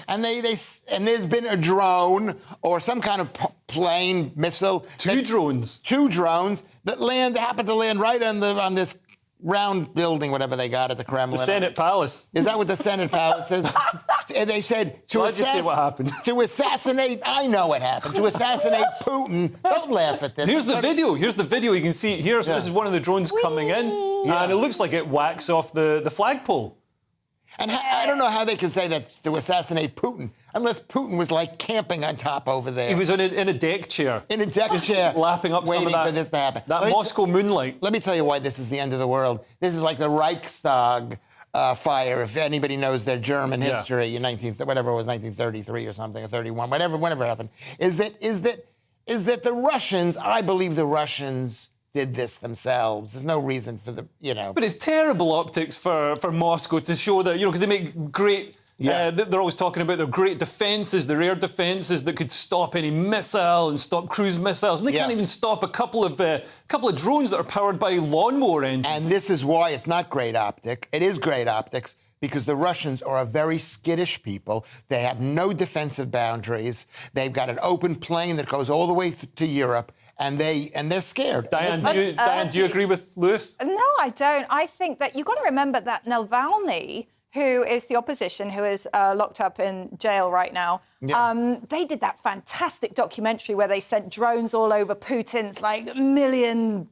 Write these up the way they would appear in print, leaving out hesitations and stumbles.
And and there's been a drone or some kind of plane missile. Two drones that happened to land right on this round building, whatever they got at the Kremlin. The Senate Palace. Is that what the Senate Palace is? And they said to assassinate. To assassinate. I know what happened. To assassinate Putin. Don't laugh at this. Here's the video. Here's the video. You can see here. So this is one of the drones coming in, and it looks like it whacks off the flagpole. And I don't know how they can say that to assassinate Putin, unless Putin was like camping on top over there. He was in a deck chair. In a deck chair. Lapping up waiting some of that, for this to happen. That Moscow moonlight. Let me tell you why this is the end of the world. This is like the Reichstag fire, if anybody knows their German history in 1933 or something, or 31, whenever it happened. Is that the Russians, I believe the Russians did this themselves. There's no reason for But it's terrible optics for Moscow to show that, because they make great... they're always talking about their great defences, their air defences that could stop any missile and stop cruise missiles. And they can't even stop a couple of drones that are powered by lawnmower engines. And this is why it's not great optic. It is great optics because the Russians are a very skittish people. They have no defensive boundaries. They've got an open plain that goes all the way to Europe. And they're scared. Diane, do you agree with Lewis? No, I don't. I think that you've got to remember that Navalny, who is the opposition, who is locked up in jail right now, they did that fantastic documentary where they sent drones all over Putin's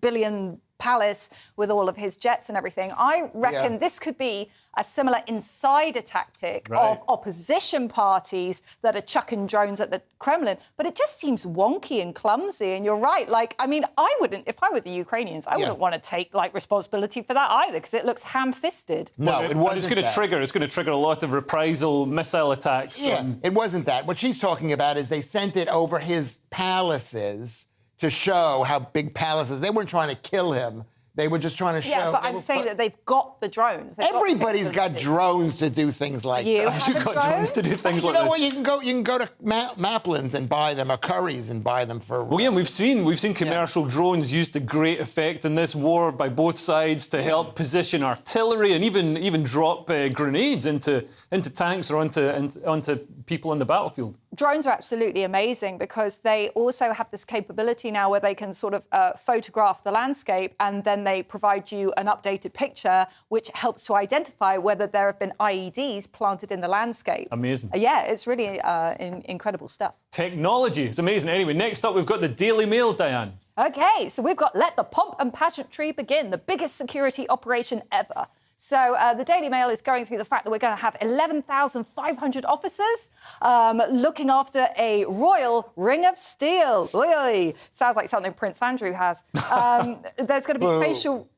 billion palace with all of his jets and everything. I reckon this could be a similar insider tactic of opposition parties that are chucking drones at the Kremlin. But it just seems wonky and clumsy. And you're right. I wouldn't, if I were the Ukrainians, I wouldn't want to take responsibility for that either, because it looks ham-fisted. No, it wasn't. It's going to trigger a lot of reprisal missile attacks. Yeah, it wasn't that. What she's talking about is they sent it over his palaces to show how big palaces. They weren't trying to kill him. They were just trying to show. Yeah, but I'm saying that they've got the drones. Everybody's got drones to do things like that. You've got drones to do things like this. Well, you can go to Maplin's and buy them, or Curry's and buy them for. Well, yeah, we've seen commercial drones used to great effect in this war by both sides to help position artillery and even drop grenades into tanks or onto people on the battlefield. Drones are absolutely amazing because they also have this capability now where they can sort of photograph the landscape, and then they provide you an updated picture which helps to identify whether there have been IEDs planted in the landscape. Amazing. Yeah, it's really incredible stuff. Technology is amazing. Anyway, next up we've got the Daily Mail, Diane. OK, so we've got Let the Pomp and Pageantry Begin, the biggest security operation ever. So the Daily Mail is going through the fact that we're going to have 11,500 officers looking after a royal ring of steel. Oy. Sounds like something Prince Andrew has. There's going to be facial...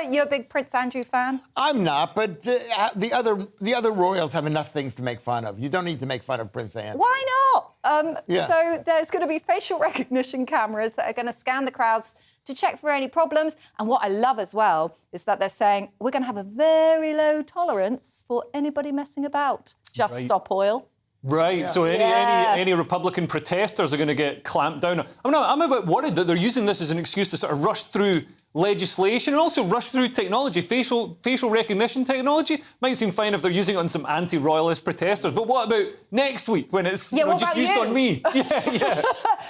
You're a big Prince Andrew fan? I'm not, but the other royals have enough things to make fun of. You don't need to make fun of Prince Andrew. Why not? So there's going to be facial recognition cameras that are going to scan the crowds to check for any problems. And what I love as well is that they're saying we're going to have a very low tolerance for anybody messing about. Just stop oil. Right, yeah. So any Republican protesters are going to get clamped down. I'm a bit worried that they're using this as an excuse to sort of rush through legislation and also rush through technology. Facial recognition technology might seem fine if they're using it on some anti-royalist protesters, but what about next week when it's just used on me?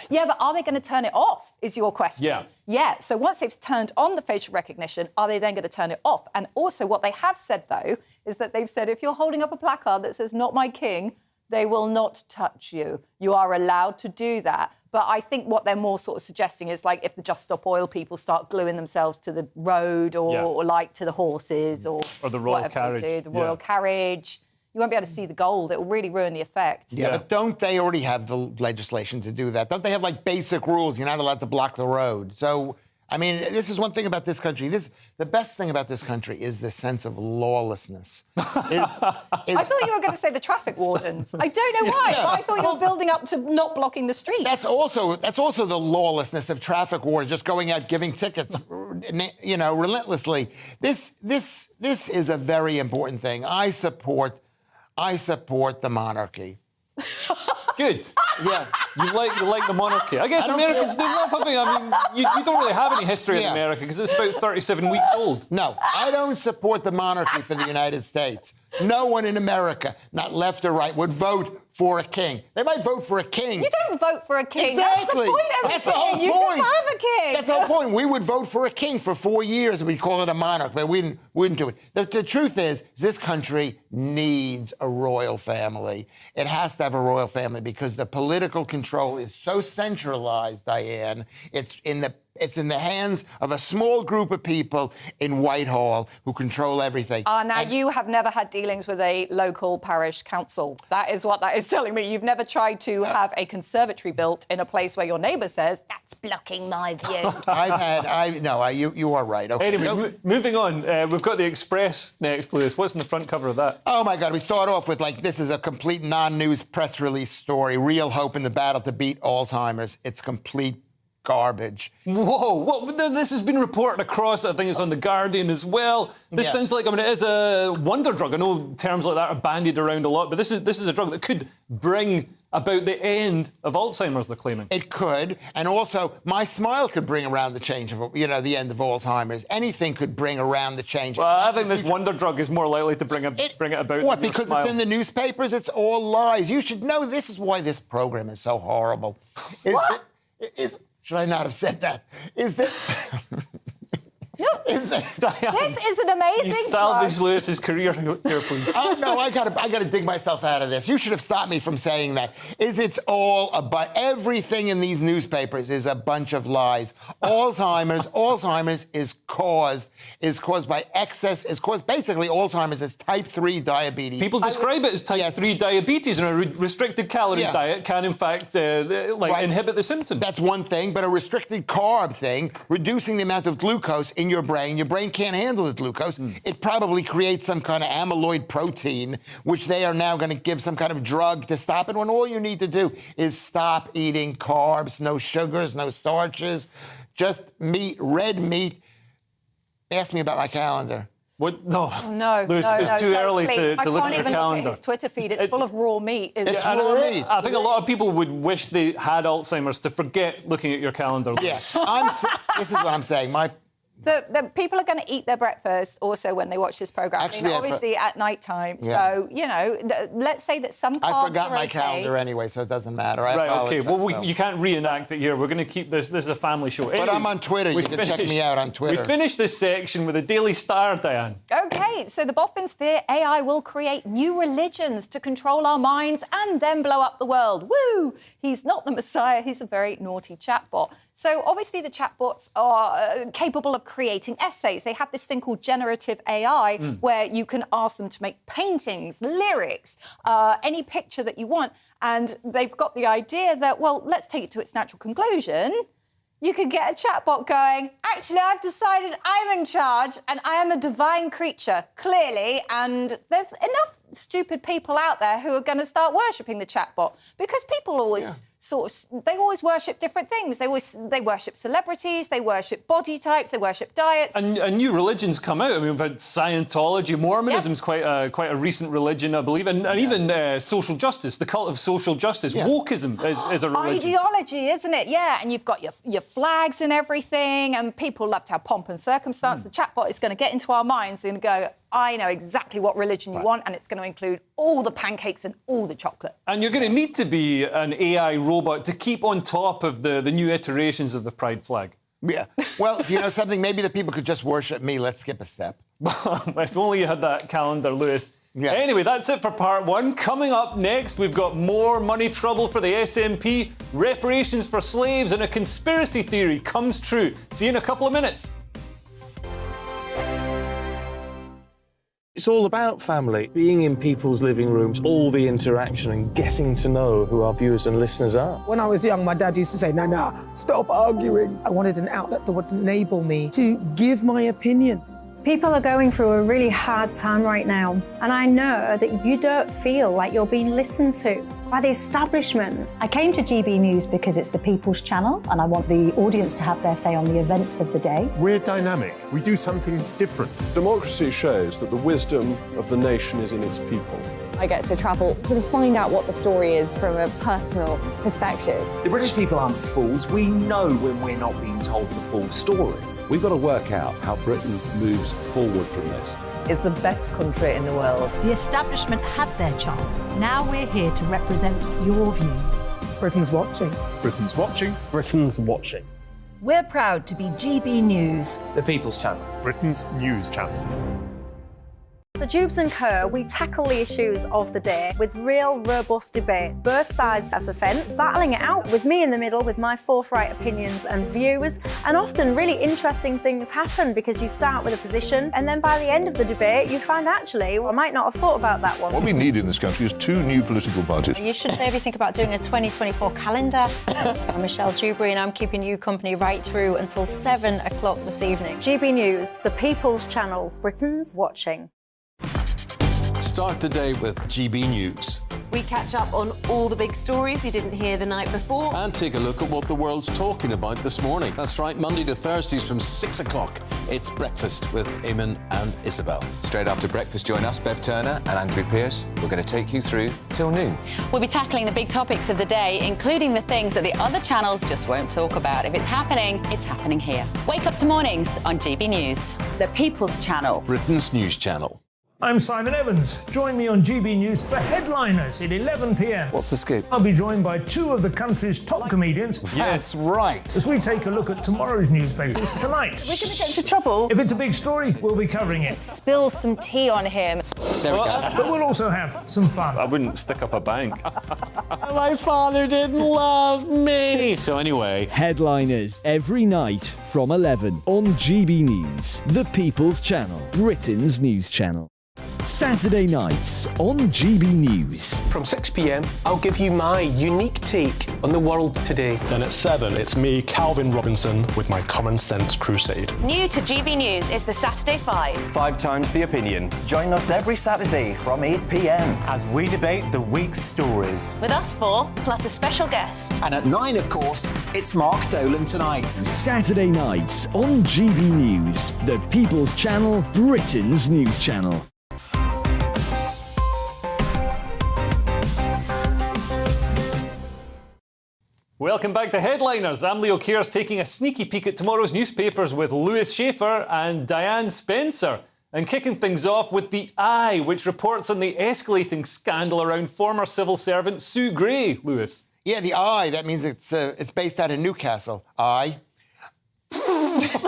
Yeah, but are they going to turn it off, is your question. Yeah, so once they've turned on the facial recognition, are they then going to turn it off? And also what they have said, though, is that they've said if you're holding up a placard that says, "Not my king," they will not touch you. You are allowed to do that. But I think what they're more sort of suggesting is, like, if the Just Stop Oil people start gluing themselves to the road or like to the horses or the royal carriage. The royal carriage, you won't be able to see the gold. It will really ruin the effect. Yeah, but don't they already have the legislation to do that? Don't they have, like, basic rules? You're not allowed to block the road. So, I mean, this is one thing about this country. The best thing about this country is this sense of lawlessness. I thought you were going to say the traffic wardens. I don't know why, but I thought you were building up to not blocking the streets. That's also the lawlessness of traffic wardens, just going out giving tickets, relentlessly. This is a very important thing. I support the monarchy. Good. Yeah. You like the monarchy. I guess Americans do love having. I mean, you don't really have any history in America because it's about 37 weeks old. No, I don't support the monarchy for the United States. No one in America, not left or right, would vote for a king. They might vote for a king. You don't vote for a king. Exactly. That's the point of a king. You just have a king. That's the whole point. We would vote for a king for 4 years and we'd call it a monarch, but we wouldn't do it. The truth is, this country needs a royal family. It has to have a royal family because the political control is so centralized, Diane. It's in the hands of a small group of people in Whitehall who control everything. Now, you have never had dealings with a local parish council. That is what that is telling me. You've never tried to have a conservatory built in a place where your neighbour says, that's blocking my view. You are right. Okay. Anyway, moving on. We've got the Express next, Lewis. What's on the front cover of that? Oh, my God. We start off with, this is a complete non-news press release story. Real hope in the battle to beat Alzheimer's. It's complete garbage. Whoa, this has been reported across. I think it's on The Guardian as well. This sounds like, it is a wonder drug. I know terms like that are bandied around a lot, but this is a drug that could bring about the end of Alzheimer's, they're claiming. It could, and also My Smile could bring around the change of, the end of Alzheimer's. Anything could bring around the change. Well, I think this wonder drug is more likely to bring it about. What, because it's in the newspapers? It's all lies. You should know this is why this program is so horrible. Should I not have said that? This is an amazing You salvage Lewis's career here, please. Oh, no, I gotta dig myself out of this. You should have stopped me from saying that. It's all about everything in these newspapers is a bunch of lies. Alzheimer's is caused by excess, basically Alzheimer's is type 3 diabetes. People describe it as type 3 diabetes, and a restricted calorie diet can, in fact, inhibit the symptoms. That's one thing, but a restricted carb thing, reducing the amount of glucose in your brain can't handle the glucose. It probably creates some kind of amyloid protein, which they are now going to give some kind of drug to stop it, when all you need to do is stop eating carbs, no sugars, no starches, just meat, red meat. Ask me about my calendar. What? No. Oh, no, Lewis, it's too early to look at your calendar. I can't even look at his Twitter feed. It's full of raw meat. It's raw meat. I think a lot of people would wish they had Alzheimer's to forget looking at your calendar. Yes. This is what I'm saying. The people are going to eat their breakfast also when they watch this programme. Actually, obviously at night time. Yeah. So, let's say that some carbs I forgot my okay. calendar anyway, so it doesn't matter. Right, okay. Well, you can't reenact it here. We're going to keep this. This is a family show. Anyway, but I'm on Twitter. You can check me out on Twitter. We finished this section with a Daily Star, Diane. Okay, so the boffins fear AI will create new religions to control our minds and then blow up the world. Woo! He's not the Messiah. He's a very naughty chatbot. So obviously the chatbots are capable of creating essays. They have this thing called generative AI where you can ask them to make paintings, lyrics, any picture that you want. And they've got the idea that, well, let's take it to its natural conclusion. You could get a chatbot going, actually, I've decided I'm in charge and I am a divine creature, clearly, and there's enough stupid people out there who are going to start worshipping the chatbot because people always they always worship different things. They worship celebrities, they worship body types, they worship diets. And new religions come out. I mean, we've had Scientology, Mormonism's quite a recent religion, I believe, and even social justice, the cult of social justice. Wokeism is a religion. Ideology, isn't it? Yeah, and you've got your flags and everything, and people love to have pomp and circumstance. The chatbot is going to get into our minds and go, I know exactly what religion you want, and it's going to include all the pancakes and all the chocolate. And you're going to need to be an AI robot to keep on top of the new iterations of the pride flag. Yeah. Well, you know something? Maybe the people could just worship me. Let's skip a step. If only you had that calendar, Lewis. Yeah. Anyway, that's it for part one. Coming up next, we've got more money trouble for the SNP, reparations for slaves, and a conspiracy theory comes true. See you in a couple of minutes. It's all about family, being in people's living rooms, all the interaction and getting to know who our viewers and listeners are. When I was young, my dad used to say, Nana, stop arguing. I wanted an outlet that would enable me to give my opinion People are going through a really hard time right now, and I know that you don't feel like you're being listened to by the establishment. I came to GB News because it's the People's Channel, and I want the audience to have their say on the events of the day. We're dynamic. We do something different. Democracy shows that the wisdom of the nation is in its people. I get to travel to find out what the story is from a personal perspective. The British people aren't fools. We know when we're not being told the full story. We've got to work out how Britain moves forward from this. It's the best country in the world. The establishment had their chance. Now we're here to represent your views. Britain's watching. Britain's watching. Britain's watching. We're proud to be GB News. The People's Channel. Britain's news channel. So Jubes and Co, we tackle the issues of the day with real, robust debate. Both sides of the fence, battling it out with me in the middle with my forthright opinions and views. And often really interesting things happen because you start with a position and then by the end of the debate you find actually, well, I might not have thought about that one. What we need in this country is 2 new political parties. You should maybe think about doing a 2024 calendar. I'm Michelle Dewberry and I'm keeping you company right through until 7 o'clock this evening. GB News, the People's Channel, Britain's watching. Start the day with GB News. We catch up on all the big stories you didn't hear the night before. And take a look at what the world's talking about this morning. That's right, Monday to Thursdays from 6 o'clock. It's Breakfast with Eamon and Isabel. Straight after breakfast, join us, Bev Turner and Andrew Pearce. We're going to take you through till noon. We'll be tackling the big topics of the day, including the things that the other channels just won't talk about. If it's happening here. Wake up to mornings on GB News, the People's Channel. Britain's news channel. I'm Simon Evans. Join me on GB News for Headliners at 11 p.m. What's the scoop? I'll be joined by 2 of the country's top comedians. That's right. As we take a look at tomorrow's newspapers tonight. We're going to get into trouble. If it's a big story, we'll be covering it. Spill some tea on him. There we go. But we'll also have some fun. I wouldn't stick up a bank. My father didn't love me. So anyway. Headliners every night from 11 on GB News, the People's Channel, Britain's news channel. Saturday nights on GB News. From 6 p.m, I'll give you my unique take on the world today. Then at 7, it's me, Calvin Robinson, with my Common Sense Crusade. New to GB News is the Saturday 5. 5 times the opinion. Join us every Saturday from 8 p.m. as we debate the week's stories. With us 4, plus a special guest. And at 9, of course, it's Mark Dolan Tonight. Saturday nights on GB News, the People's Channel, Britain's news channel. Welcome back to Headliners. I'm Leo Kears taking a sneaky peek at tomorrow's newspapers with Lewis Schaefer and Diane Spencer. And kicking things off with The Eye, which reports on the escalating scandal around former civil servant Sue Gray. Lewis. Yeah, The Eye, that means it's based out of Newcastle. Eye. Isn't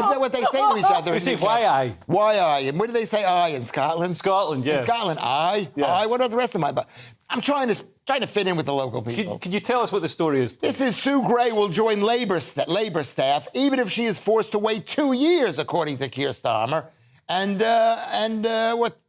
that what they say to each other? They say why aye? Why aye? And what do they say aye in Scotland? Scotland, yeah. In Scotland, aye. Yeah. Aye. What about the rest of my? I'm trying to fit in with the local people. Could you tell us what the story is, please? This is Sue Gray will join Labour staff, even if she is forced to wait 2 years, according to Keir Starmer. And what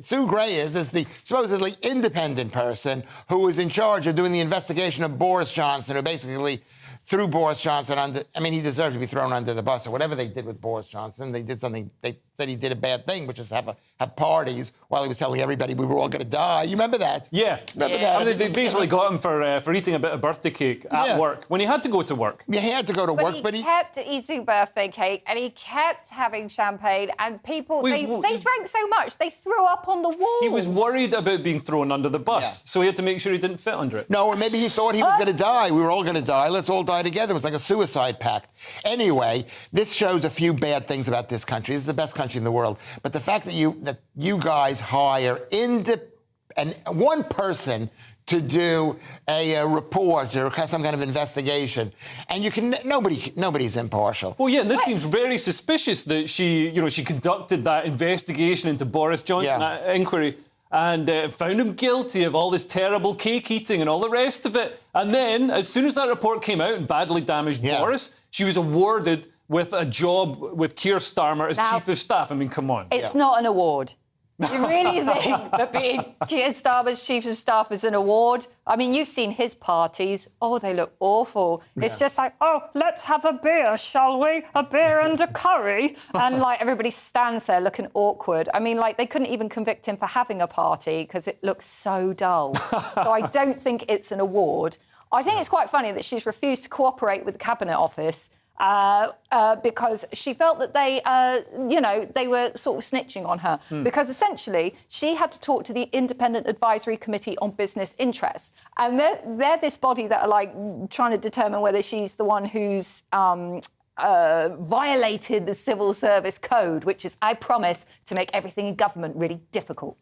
Sue Gray is the supposedly independent person who was in charge of doing the investigation of Boris Johnson, who basically threw Boris Johnson under... I mean, he deserved to be thrown under the bus or whatever they did with Boris Johnson. They did something... They said he did a bad thing, which is have parties while he was telling everybody we were all going to die. You remember that? Yeah. Remember that? I mean, they basically got him for eating a bit of birthday cake at work when he had to go to work. Yeah, he had to go to work, but he kept eating birthday cake and he kept having champagne and people, they drank so much, they threw up on the walls. He was worried about being thrown under the bus, so he had to make sure he didn't fit under it. No, or maybe he thought he was going to die. We were all going to die. Let's all die together. It was like a suicide pact. Anyway, this shows a few bad things about this country. This is the best country in the world. But the fact that you guys hire one person to do a report or some kind of investigation, and nobody's impartial. Well, yeah, and this seems very suspicious that she conducted that investigation into Boris Johnson, that inquiry, and found him guilty of all this terrible cake eating and all the rest of it. And then, as soon as that report came out and badly damaged Boris, she was awarded with a job with Keir Starmer as Chief of Staff. I mean, come on. It's not an award. You really think that being Keir Starmer's Chief of Staff is an award? I mean, you've seen his parties. Oh, they look awful. Yeah. It's just like, oh, let's have a beer, shall we? A beer and a curry. And, like, everybody stands there looking awkward. I mean, like, they couldn't even convict him for having a party because it looks so dull. So I don't think it's an award. I think it's quite funny that she's refused to cooperate with the Cabinet Office because she felt that they were sort of snitching on her. Because essentially she had to talk to the Independent Advisory Committee on Business Interests. And they're this body that are like trying to determine whether she's the one who's violated the Civil Service Code, which is, I promise, to make everything in government really difficult.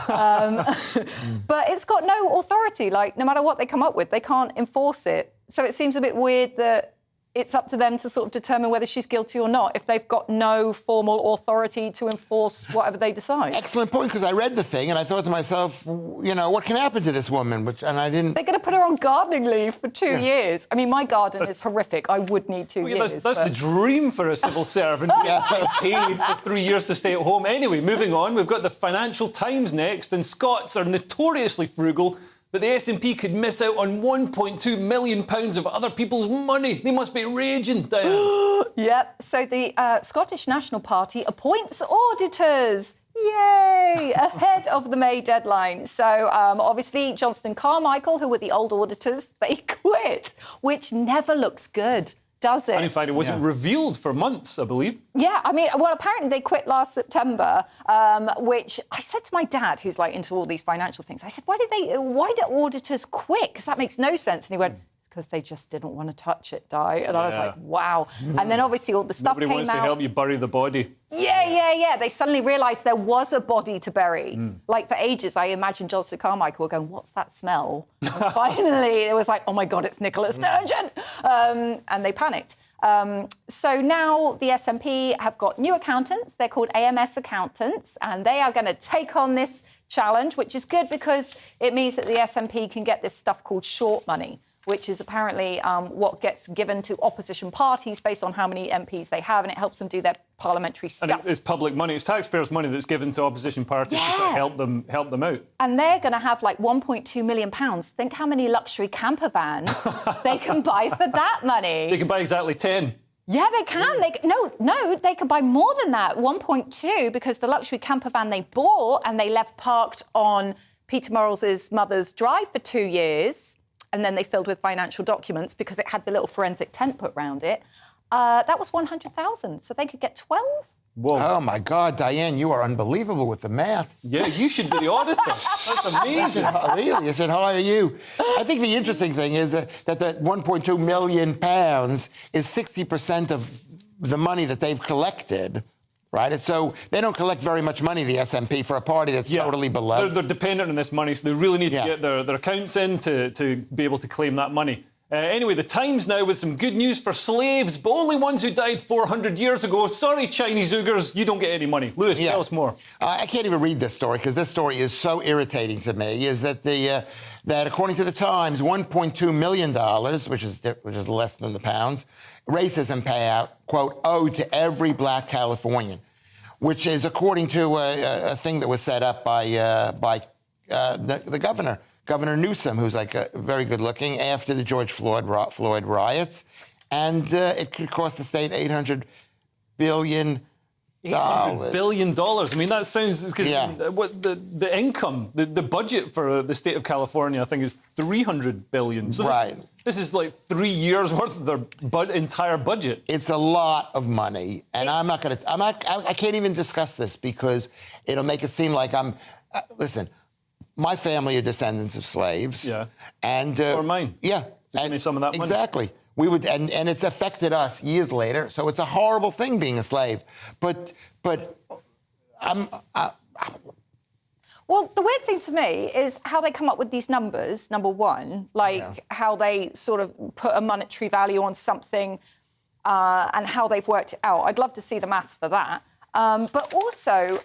But it's got no authority. Like, no matter what they come up with, they can't enforce it. So it seems a bit weird that it's up to them to sort of determine whether she's guilty or not if they've got no formal authority to enforce whatever they decide. Excellent point, because I read the thing and I thought to myself, you know, what can happen to this woman? And I didn't... They're going to put her on gardening leave for 2 years. I mean, my garden is horrific. I would need 2 years. That's the dream for a civil servant, getting paid for 3 years to stay at home. Anyway, moving on, we've got the Financial Times next, and Scots are notoriously frugal. But the SNP could miss out on £1.2 million of other people's money. They must be raging, Diane. Yep. So the Scottish National Party appoints auditors. Yay! Ahead of the May deadline. So, obviously, Johnston Carmichael, who were the old auditors, they quit, which never looks good, does it? And in fact, it wasn't revealed for months, I believe. Yeah, I mean, well, apparently they quit last September, which I said to my dad, who's, like, into all these financial things, I said, why do auditors quit? Because that makes no sense. And he went, because they just didn't want to touch it, Di. And I was like, wow. And then obviously all the stuff Nobody came wants out. to help you bury the body. Yeah. They suddenly realised there was a body to bury. Like, for ages, I imagined Johnston Carmichael going, what's that smell? And finally, it was like, oh, my God, it's Nicola Sturgeon. And they panicked. So now the SNP have got new accountants. They're called AMS accountants, and they are going to take on this challenge, which is good because it means that the SNP can get this stuff called short money, which is apparently what gets given to opposition parties based on how many MPs they have, and it helps them do their parliamentary stuff. And it's public money. It's taxpayers' money that's given to opposition parties to sort of help them out. And they're going to have like £1.2 million. Think how many luxury camper vans they can buy for that money. They can buy exactly 10. Yeah, they can. They could buy more than that, 1.2, because the luxury camper van they bought and they left parked on Peter Morrell's mother's drive for 2 years. And then they filled with financial documents because it had the little forensic tent put round it. That was 100,000, so they could get 12. Whoa. Oh, my God, Diane, you are unbelievable with the maths. Yeah, you should be the auditor. That's amazing. Really, I should hire you. I think the interesting thing is that the £1.2 million is 60% of the money that they've collected. Right? And so they don't collect very much money, the SNP, for a party that's totally beloved. They're dependent on this money, so they really need to get their accounts in to be able to claim that money. Anyway, the Times now with some good news for slaves, but only ones who died 400 years ago. Sorry, Chinese Uyghurs, you don't get any money. Lewis, tell us more. I can't even read this story because this story is so irritating to me, is that that according to the Times, $1.2 million, which is less than the pounds, racism payout, quote, owed to every black Californian, which is according to a thing that was set up by the governor, Governor Newsom, who's like very good looking, after the George Floyd riots. And it could cost the state $800 billion. $800 billion. I mean, that sounds... Because what the income, the budget for the state of California, I think, is $300 billion. So this is like 3 years worth of their entire budget. It's a lot of money, and I can't even discuss this because it'll make it seem like I'm... listen, my family are descendants of slaves. Yeah. And... so are mine. Yeah. So give me some of that money. Exactly. We would, and it's affected us years later. So it's a horrible thing being a slave. But well, the weird thing to me is how they come up with these numbers, number one, how they sort of put a monetary value on something and how they've worked it out. I'd love to see the maths for that. But also,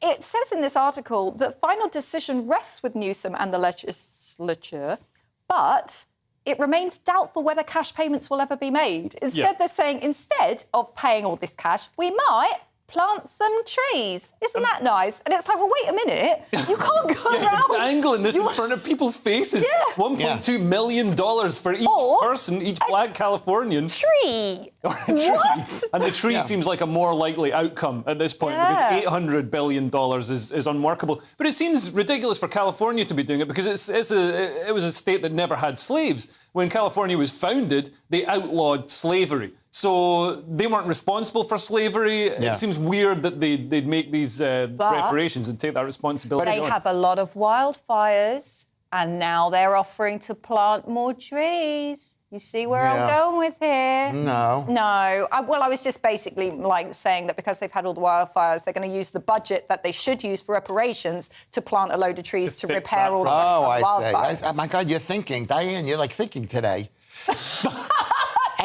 it says in this article that final decision rests with Newsom and the legislature, but it remains doubtful whether cash payments will ever be made. Instead, they're saying, instead of paying all this cash, we might plant some trees. Isn't that nice? And it's like, well, wait a minute. You can't go around dangling this in front of people's faces. Yeah. $1.2 million for each person, each black Californian. Tree. What? And the tree seems like a more likely outcome at this point because $800 billion is unworkable. But it seems ridiculous for California to be doing it because it was a state that never had slaves. When California was founded, they outlawed slavery. So they weren't responsible for slavery. It seems weird that they'd make these reparations and take that responsibility. They have a lot of wildfires, and now they're offering to plant more trees. You see where I'm going with here? No. No. I was just basically like saying that because they've had all the wildfires, they're going to use the budget that they should use for reparations to plant a load of trees to repair all the wildfires. Oh, my God, you're thinking. Diane, you're like thinking today.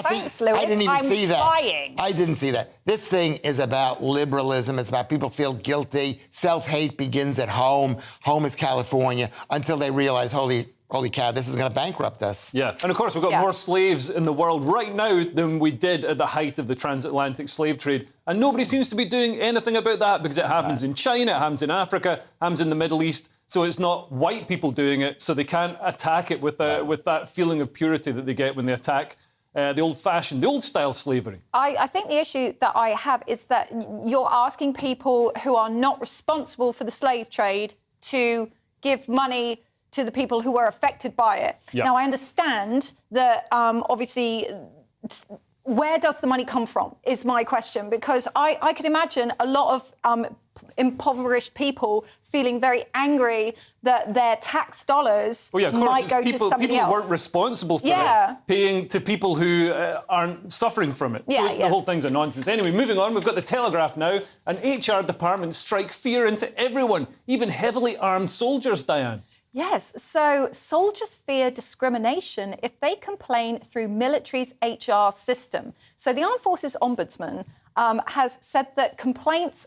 Thanks, Lewis. I didn't even see that. Trying. I didn't see that. This thing is about liberalism. It's about people feel guilty. Self-hate begins at home. Home is California until they realize, holy cow, this is going to bankrupt us. Yeah, and of course we've got more slaves in the world right now than we did at the height of the transatlantic slave trade. And nobody seems to be doing anything about that because it happens in China, it happens in Africa, it happens in the Middle East. So it's not white people doing it, so they can't attack it with that feeling of purity that they get when they attack the old-fashioned, the old-style slavery. I think the issue that I have is that you're asking people who are not responsible for the slave trade to give money to the people who were affected by it. Yep. Now, I understand that, obviously, where does the money come from, is my question, because I could imagine a lot of impoverished people feeling very angry that their tax dollars might go to somebody people else. People weren't responsible for it, paying to people who aren't suffering from it. So the whole thing's a nonsense. Anyway, moving on, we've got the Telegraph now. An HR department strike fear into everyone, even heavily armed soldiers, Diane. Yes, so soldiers fear discrimination if they complain through military's HR system. So the Armed Forces Ombudsman has said that complaints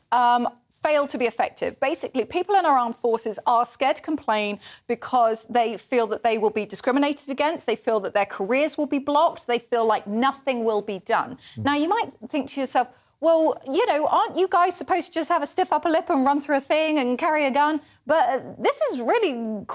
fail to be effective. Basically, people in our armed forces are scared to complain because they feel that they will be discriminated against, they feel that their careers will be blocked, they feel like nothing will be done. Now, you might think to yourself, well, you know, aren't you guys supposed to just have a stiff upper lip and run through a thing and carry a gun? But this is really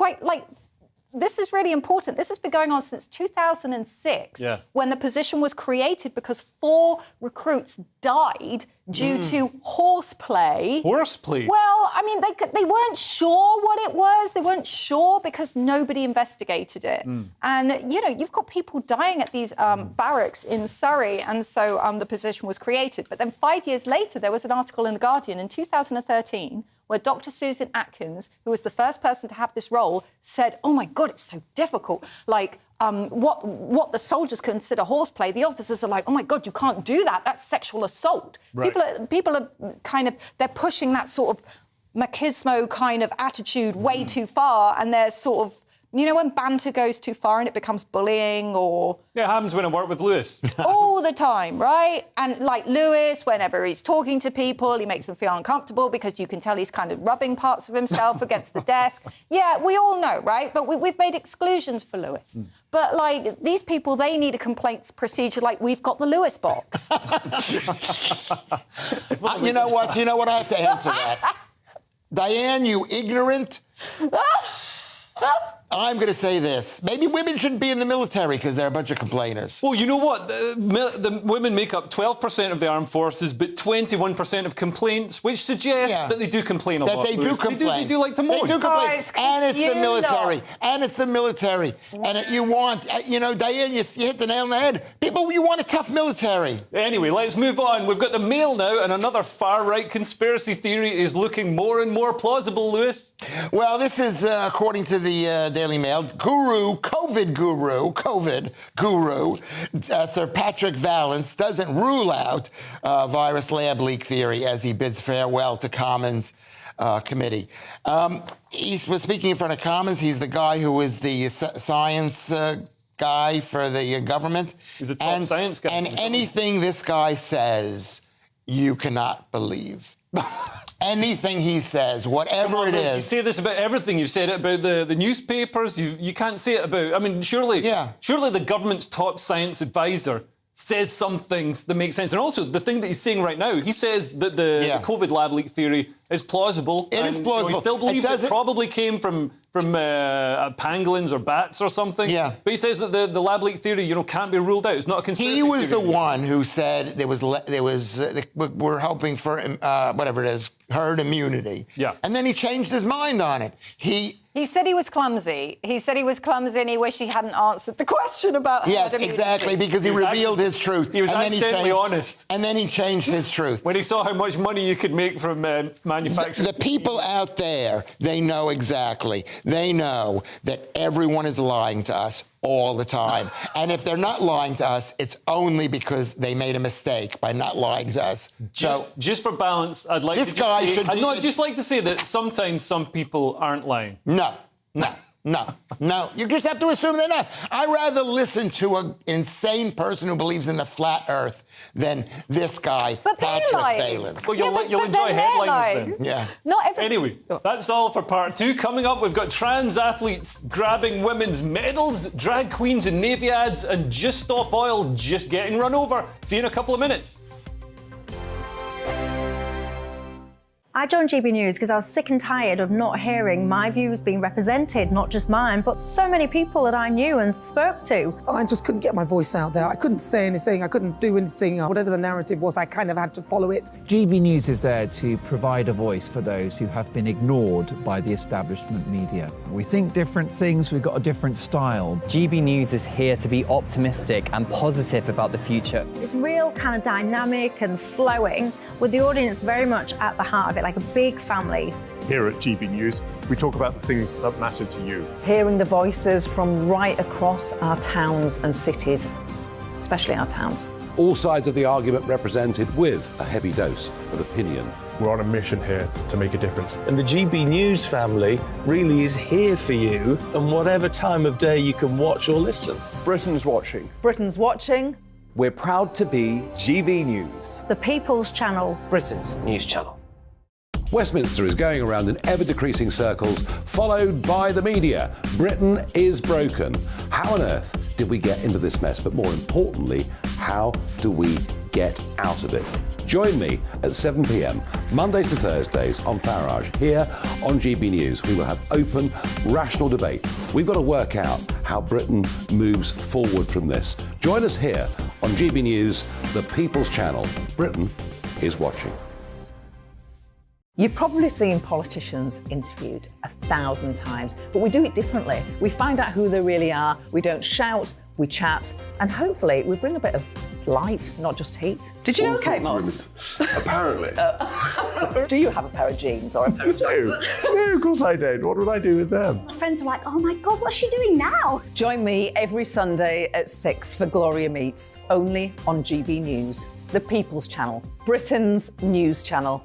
this is really important. This has been going on since 2006, when the position was created because 4 recruits died due to horseplay. Horseplay? Well, I mean, they weren't sure what it was. They weren't sure because nobody investigated it. And, you know, you've got people dying at these barracks in Surrey, and so the position was created. But then 5 years later, there was an article in The Guardian in 2013 where Dr. Susan Atkins, who was the first person to have this role, said, oh, my God, it's so difficult. Like, what the soldiers consider horseplay, the officers are like, oh, my God, you can't do that. That's sexual assault. Right. People are kind of, they're pushing that sort of machismo kind of attitude way too far, and they're sort of, you know, when banter goes too far and it becomes bullying or... Yeah, it happens when I work with Lewis. All the time, right? And like Lewis, whenever he's talking to people, he makes them feel uncomfortable because you can tell he's kind of rubbing parts of himself against the desk. Yeah, we all know, right? But we've made exclusions for Lewis. But, like, these people, they need a complaints procedure like we've got the Lewis box. You know what? I have to answer that. Diane, you ignorant... I'm going to say this. Maybe women shouldn't be in the military because they're a bunch of complainers. Well, you know what? The women make up 12% of the armed forces, but 21% of complaints, which suggests that they do complain a lot. That they do complain. They do like to moan. They do complain. And it's the military. And it's the military. And you want, you know, Diane, you hit the nail on the head. People, you want a tough military. Anyway, let's move on. We've got the Mail now, and another far-right conspiracy theory is looking more and more plausible, Lewis. Well, this is, according to the Daily Mail, COVID guru, Sir Patrick Vallance doesn't rule out virus lab leak theory as he bids farewell to Commons committee. He was speaking in front of Commons. He's the guy who is the science guy for the government. He's the top science guy. And anything this guy says, you cannot believe. Anything he says, whatever it is. You say this about everything. You said it about the newspapers. You can't say it about... I mean, surely the government's top science advisor says some things that make sense. And also, the thing that he's saying right now, he says that the COVID lab leak theory is plausible. It is plausible. He still believes it probably came from pangolins or bats or something. Yeah. But he says that the lab leak theory, can't be ruled out. It's not a conspiracy He was theory. the one who said we're hoping for whatever it is, herd immunity. Yeah. And then he changed his mind on it. He said he was clumsy. He said he was clumsy and he wished he hadn't answered the question about herd immunity. Exactly, because he revealed his truth. He was accidentally honest. And then he changed his truth. When he saw how much money you could make from manufacturing. The people out there, they know exactly. They know that everyone is lying to us all the time. And if they're not lying to us, it's only because they made a mistake by not lying to us. Just for balance, I'd like I'd just like to say that sometimes some people aren't lying. No. You just have to assume they're not. I'd rather listen to an insane person who believes in the flat Earth than this guy, Patrick Valens. Well, you'll enjoy headliners then. Yeah. Anyway, that's all for part 2. Coming up, we've got trans athletes grabbing women's medals, drag queens in Navy ads, and Just Stop Oil just getting run over. See you in a couple of minutes. I joined GB News because I was sick and tired of not hearing my views being represented, not just mine, but so many people that I knew and spoke to. I just couldn't get my voice out there. I couldn't say anything. I couldn't do anything. Whatever the narrative was, I kind of had to follow it. GB News is there to provide a voice for those who have been ignored by the establishment media. We think different things, we've got a different style. GB News is here to be optimistic and positive about the future. It's real kind of dynamic and flowing, with the audience very much at the heart of it, like a big family. Here at GB News, we talk about the things that matter to you. Hearing the voices from right across our towns and cities, especially our towns. All sides of the argument represented with a heavy dose of opinion. We're on a mission here to make a difference. And the GB News family really is here for you, and whatever time of day you can watch or listen. Britain's watching. Britain's watching. We're proud to be GB News. The People's Channel. Britain's news channel. Westminster is going around in ever-decreasing circles, followed by the media. Britain is broken. How on earth did we get into this mess? But more importantly, how do we get out of it? Join me at 7 p.m, Mondays to Thursdays on Farage, here on GB News. We will have open, rational debate. We've got to work out how Britain moves forward from this. Join us here on GB News, the People's Channel. Britain is watching. You've probably seen politicians interviewed 1,000 times, but we do it differently. We find out who they really are, we don't shout, we chat, and hopefully we bring a bit of light, not just heat. Did you know Kate Moss? Apparently. Do you have a pair of jeans or a pair of jeans? No, of course I don't. What would I do with them? My friends are like, oh my God, what's she doing now? Join me every Sunday at 6 for Gloria Meets, only on GB News, the People's Channel, Britain's news channel.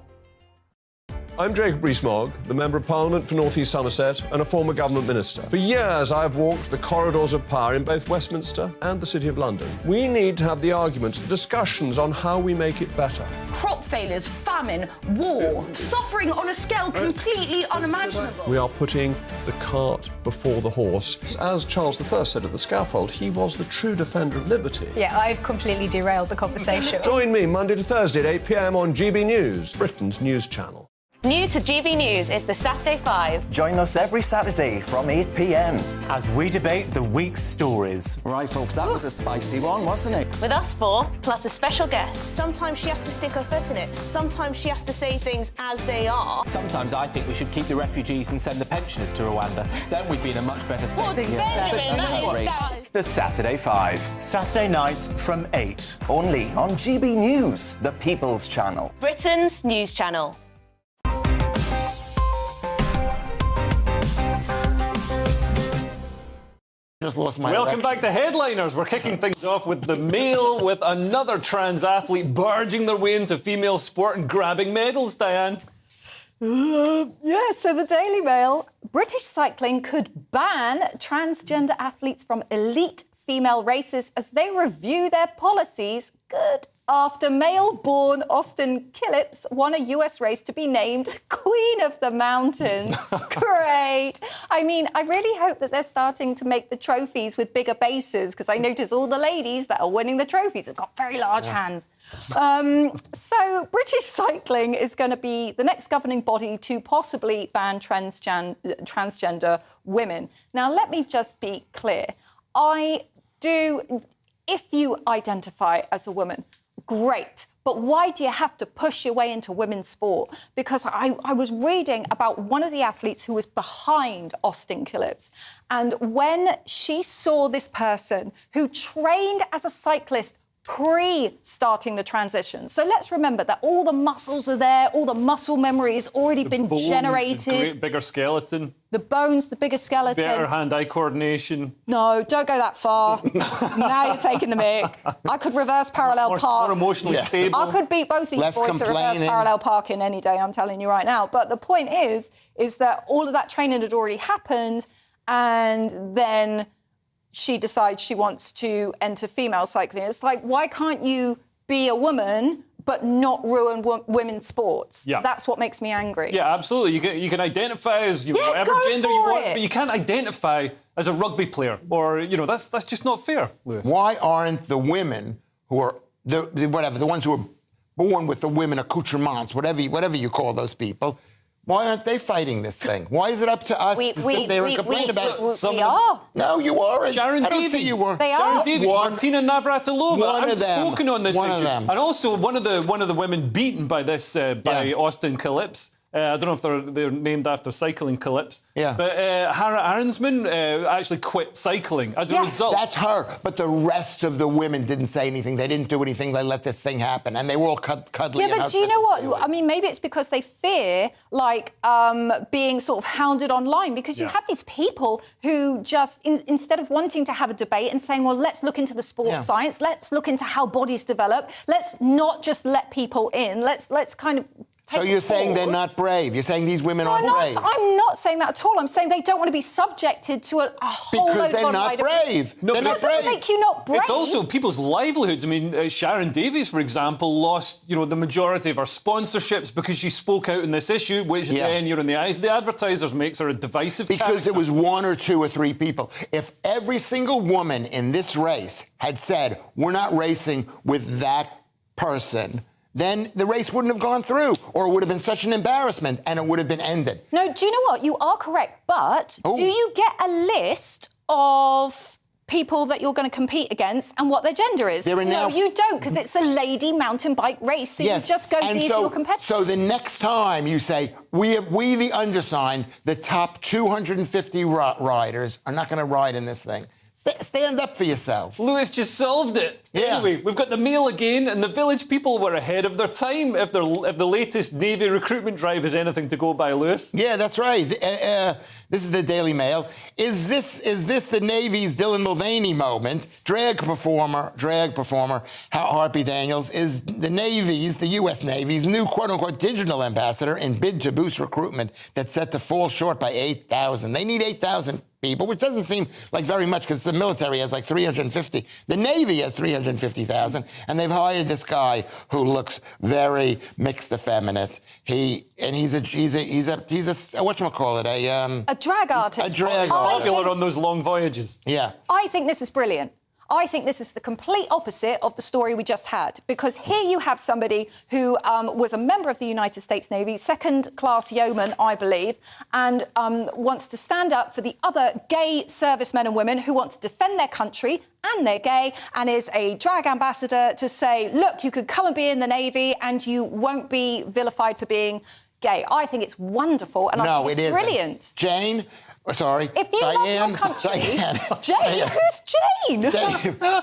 I'm Jacob Rees-Mogg, the Member of Parliament for North East Somerset and a former government minister. For years, I've walked the corridors of power in both Westminster and the City of London. We need to have the arguments, the discussions on how we make it better. Crop failures, famine, war, suffering on a scale completely unimaginable. We are putting the cart before the horse. As Charles I said at the scaffold, he was the true defender of liberty. Yeah, I've completely derailed the conversation. Join me Monday to Thursday at 8 p.m. on GB News, Britain's news channel. New to GB News is the Saturday 5. Join us every Saturday from 8 p.m. as we debate the week's stories. Right, folks, that was a spicy one, wasn't it? With us 4, plus a special guest. Sometimes she has to stick her foot in it. Sometimes she has to say things as they are. Sometimes I think we should keep the refugees and send the pensioners to Rwanda. Then we'd be in a much better state. Well, Benjamin, that is... The Saturday 5. Saturday nights from 8. Only on GB News, the People's Channel. Britain's news channel. Just lost my Welcome election. back to Headliners. We're kicking things off with the Mail, with another trans athlete barging their way into female sport and grabbing medals, Diane. Yeah, so the Daily Mail. British cycling could ban transgender athletes from elite female races as they review their policies. Good after male-born Austin Phillips won a US race to be named Queen of the Mountains. Great. I mean, I really hope that they're starting to make the trophies with bigger bases, because I notice all the ladies that are winning the trophies have got very large hands. So British cycling is going to be the next governing body to possibly ban transgender women. Now, let me just be clear. If you identify as a woman, great. But why do you have to push your way into women's sport? Because I was reading about one of the athletes who was behind Austin Phillips. And when she saw this person who trained as a cyclist pre-starting the transition. So let's remember that all the muscles are there, all the muscle memory has already been generated. The great bigger skeleton. The bones, the bigger skeleton. Better hand-eye coordination. No, don't go that far. Now you're taking the mick. I could reverse parallel park. More emotionally stable. I could beat both of you boys at reverse parallel parking any day, I'm telling you right now. But the point is that all of that training had already happened, and then she decides she wants to enter female cycling. It's like, why can't you be a woman but not ruin women's sports? Yeah. That's what makes me angry. Yeah, absolutely. You can identify as whatever gender you want, but you can't identify as a rugby player, or that's just not fair, Lewis. Why aren't the women who are the ones who are born with the women accoutrements, whatever you call those people? Why aren't they fighting this thing? Why is it up to us to sit there and complain about it? We are. No, you aren't. Sharon I don't Davies. see you were. They Sharon are. Davies, Martina Navratilova. I've spoken on this issue. And also one of the women beaten by this by Austin Phillips. I don't know if they're named after cycling Phillips. Yeah. But Hannah Arensman actually quit cycling as a result. That's her. But the rest of the women didn't say anything. They didn't do anything. They let this thing happen. And they were all cuddly. Yeah, but do you know what? I mean, maybe it's because they fear, being sort of hounded online. Because you have these people who just, instead of wanting to have a debate and saying, well, let's look into the sports science, let's look into how bodies develop, let's not just let people in, let's kind of... So you're saying they're not brave? You're saying these women aren't brave? I'm not saying that at all. I'm saying they don't want to be subjected to a whole load of... Because they're not brave. No, that doesn't make you not brave. It's also people's livelihoods. I mean, Sharon Davies, for example, lost, the majority of her sponsorships because she spoke out on this issue, which then you're in the eyes of the advertisers makes her a divisive Because it was one or two or three people. If every single woman in this race had said, we're not racing with that person, then the race wouldn't have gone through, or it would have been such an embarrassment, and it would have been ended. No, do you know what? You are correct, but do you get a list of people that you're going to compete against and what their gender is? No, you don't, because it's a lady mountain bike race, so you just go be your competitors. So the next time you say, we the undersigned, the top 250 riders are not going to ride in this thing. Stand up for yourself. Lewis just solved it. Yeah. Anyway, we've got the mail again, and the village people were ahead of their time. If the latest Navy recruitment drive is anything to go by, Lewis. Yeah, that's right. This is the Daily Mail. Is this the Navy's Dylan Mulvaney moment? Drag performer Harpy Daniels is the U.S. Navy's new quote-unquote digital ambassador in bid to boost recruitment that's set to fall short by 8,000. They need 8,000 people, which doesn't seem like very much because the military has like 350. The Navy has 350,000, and they've hired this guy who looks very mixed effeminate. He's a whatchamacallit, a drag artist. A drag artist. Popular on those long voyages. Yeah. I think this is brilliant. I think this is the complete opposite of the story we just had, because here you have somebody who was a member of the United States Navy, second-class yeoman, I believe, and wants to stand up for the other gay servicemen and women who want to defend their country, and they're gay, and is a drag ambassador to say, look, you could come and be in the Navy and you won't be vilified for being gay. I think it's wonderful, and I think it's brilliant. Jane... Sorry, if you Diane. Love your country, Jane, who's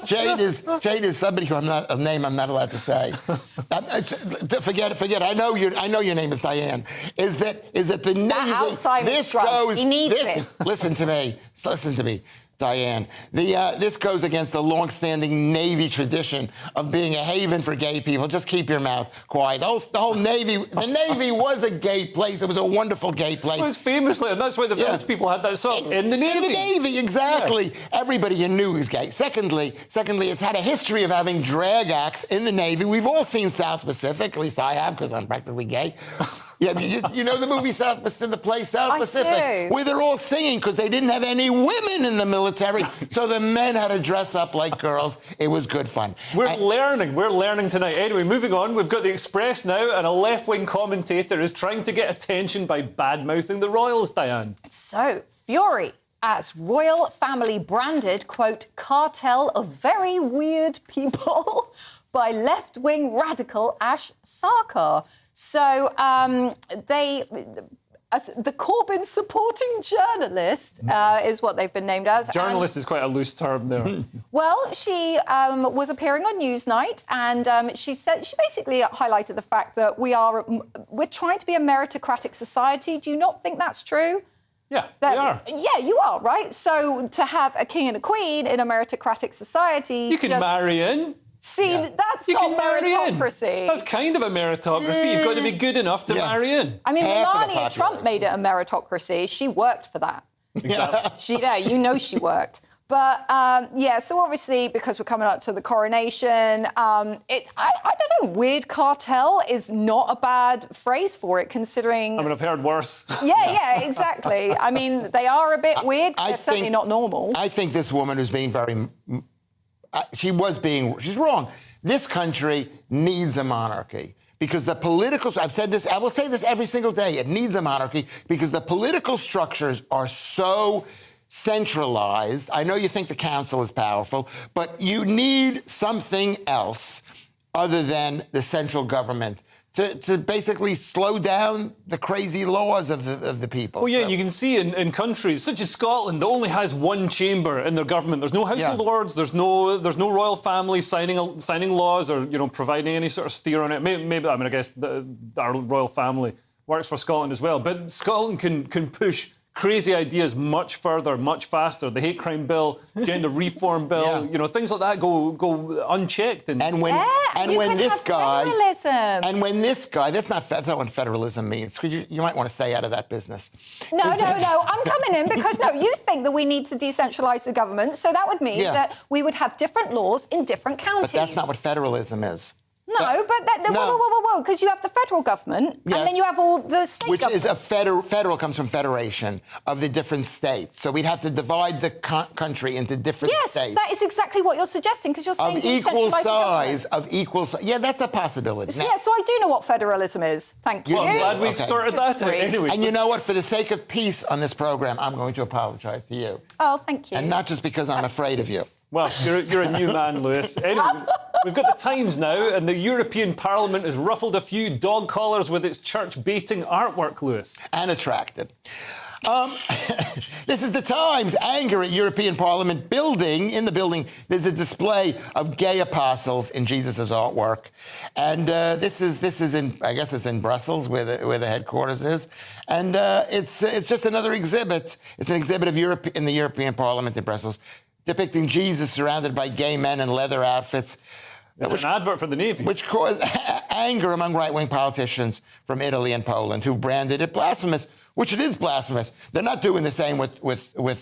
Jane? Jane is somebody who I'm not allowed to say. Forget it. I know your name is Diane. Is that the Navy? Alzheimer's drug. He needs it. Listen to me. Diane. This goes against the long-standing Navy tradition of being a haven for gay people. Just keep your mouth quiet. The whole Navy, the Navy was a gay place. It was a wonderful gay place. It was famously, and that's why the Village People had that song, in the Navy. In the Navy, exactly. Yeah. Everybody you knew was gay. Secondly, it's had a history of having drag acts in the Navy. We've all seen South Pacific, at least I have, because I'm practically gay. Yeah, you know the movie South Pacific, the play South Pacific, where they're all singing because they didn't have any women in the military, so the men had to dress up like girls. It was good fun. We're learning tonight. Anyway, moving on, we've got the Express now, and a left-wing commentator is trying to get attention by bad-mouthing the royals, Diane. So, fury as royal family branded, quote, cartel of very weird people by left-wing radical Ash Sarkar. So the Corbyn supporting journalist is what they've been named as. Journalist is quite a loose term there. Well, she was appearing on Newsnight, and she basically highlighted the fact that we're trying to be a meritocratic society. Do you not think that's true? Yeah, we are. Yeah, you are, right? So to have a king and a queen in a meritocratic society, you can marry in. See, that's not meritocracy. That's kind of a meritocracy. You've got to be good enough to marry in. I mean, Melania Trump made it a meritocracy. She worked for that. Exactly. She worked. But, so obviously, because we're coming up to the coronation, I don't know, weird cartel is not a bad phrase for it, considering... I mean, I've heard worse. Yeah, exactly. I mean, they are a bit weird, but they're certainly not normal. I think this woman who's being very... she's wrong. This country needs a monarchy because the political... I've said this, I will say this every single day. It needs a monarchy because the political structures are so centralized. I know you think the council is powerful, but you need something else other than the central government to basically slow down the crazy laws of the people. Well, yeah, and you can see in countries such as Scotland that only has one chamber in their government. There's no House of Lords. There's no royal family signing laws or providing any sort of steer on it. Maybe I guess our royal family works for Scotland as well. But Scotland can push crazy ideas much further, much faster. The hate crime bill, gender reform bill, things like that go unchecked. When this guy, that's not what federalism means. You might want to stay out of that business. No, I'm coming in because you think that we need to decentralise the government, so that would mean that we would have different laws in different counties. But that's not what federalism is. No, whoa, because you have the federal government, and then you have all the state governments. Which is federal comes from federation of the different states. So we'd have to divide the country into different states. Yes, that is exactly what you're suggesting, because you're saying of equal size. Yeah, that's a possibility. Yeah, so I do know what federalism is. Thank you. Well, I'm glad we sorted that out anyway. And you know what? For the sake of peace on this programme, I'm going to apologise to you. Oh, thank you. And not just because I'm afraid of you. Well, you're a new man, Lewis. Anyway, we've got the Times now, and the European Parliament has ruffled a few dog collars with its church-baiting artwork, Lewis. And attracted. This is the Times. Anger at European Parliament building. In the building, there's a display of gay apostles in Jesus' artwork. And this is in, I guess it's in Brussels, where the headquarters is. And it's just another exhibit. It's an exhibit of Europe in the European Parliament in Brussels, depicting Jesus surrounded by gay men in leather outfits. It's an advert for the Navy. Which caused anger among right-wing politicians from Italy and Poland who branded it blasphemous, which it is blasphemous. They're not doing the same with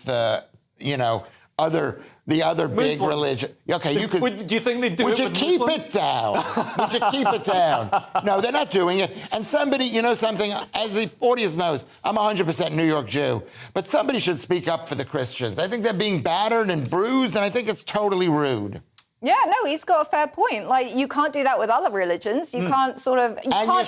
the other big religion. Okay, you could... Do you think they do it with Would you keep it down? Would you keep it down? No, they're not doing it. And somebody, something, as the audience knows, I'm 100% New York Jew, but somebody should speak up for the Christians. I think they're being battered and bruised, and I think it's totally rude. Yeah, no, he's got a fair point. Like, you can't do that with other religions. You can't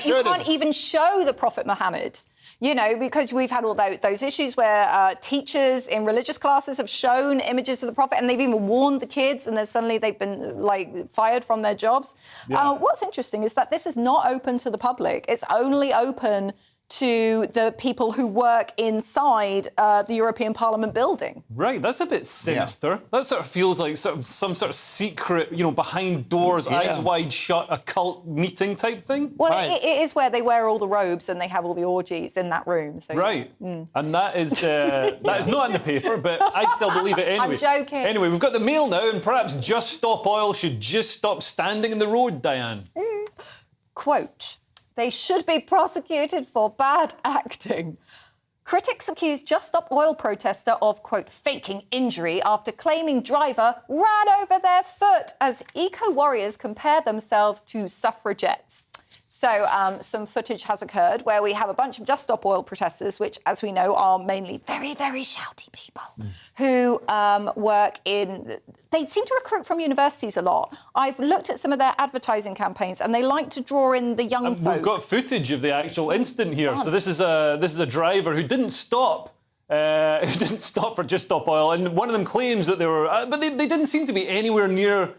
you can't even show the Prophet Muhammad, because we've had all those issues where teachers in religious classes have shown images of the Prophet, and they've even warned the kids, and then suddenly they've been, fired from their jobs. Yeah. What's interesting is that this is not open to the public. It's only open to the people who work inside the European Parliament building. Right, that's a bit sinister. That sort of feels like some sort of secret, behind doors, eyes wide shut, occult meeting type thing. Well, it is where they wear all the robes and they have all the orgies in that room. So, right, and that is not in the paper, but I still believe it anyway. I'm joking. Anyway, we've got the Mail now, and perhaps Just Stop Oil should just stop standing in the road, Diane. Quote, they should be prosecuted for bad acting. Critics accuse Just Stop Oil protester of, quote, faking injury after claiming driver ran over their foot as eco-warriors compare themselves to suffragettes. So some footage has occurred where we have a bunch of Just Stop Oil protesters, which, as we know, are mainly very, very shouty people who work in... They seem to recruit from universities a lot. I've looked at some of their advertising campaigns and they like to draw in the young folk. We've got footage of the actual incident here. So this is a driver who didn't stop. Who didn't stop for Just Stop Oil. And one of them claims that they were... but they didn't seem to be anywhere near...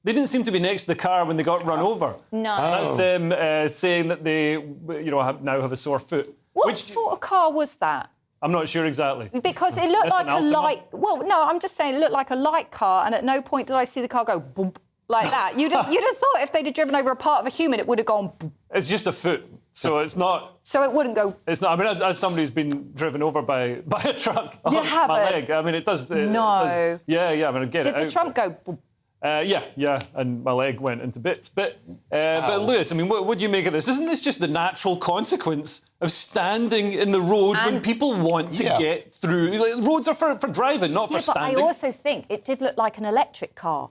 They didn't seem to be next to the car when they got run over. No. That's them saying that they, now have a sore foot. What sort of car was that? I'm not sure exactly. Because it looked like a light... Well, no, I'm just saying it looked like a light car, and at no point did I see the car go boom like that. You'd have thought if they'd have driven over a part of a human, it would have gone boom. It's just a foot, so it's not... So it wouldn't go... It's not... I mean, as somebody who's been driven over by a truck You on haven't? my leg, I mean, it does... No. It does, yeah, I mean, I get it Did the Trump go boom? Yeah, and my leg went into bits. But Lewis, I mean, what do you make of this? Isn't this just the natural consequence of standing in the road when people want to get through? Like, roads are for driving, not for standing. But I also think it did look like an electric car.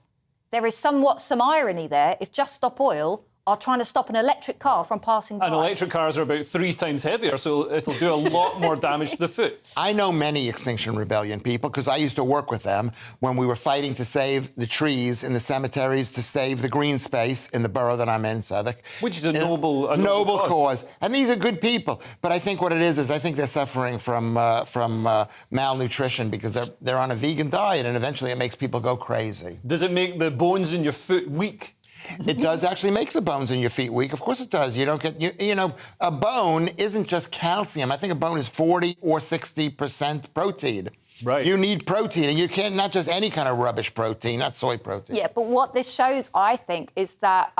There is somewhat some irony there. If Just Stop Oil are trying to stop an electric car from passing by. And electric cars are about 3 times heavier, so it'll do a lot more damage to the foot. I know many Extinction Rebellion people because I used to work with them when we were fighting to save the trees in the cemeteries, to save the green space in the borough that I'm in, Southwark. Which is a noble cause. And these are good people. But I think what it is I think they're suffering from malnutrition because they're on a vegan diet, and eventually it makes people go crazy. Does it make the bones in your foot weak? It does actually make the bones in your feet weak. Of course it does. You don't get, a bone isn't just calcium. I think a bone is 40 or 60% protein. Right. You need protein, and you can't, not just any kind of rubbish protein, not soy protein. Yeah, but what this shows, I think, is that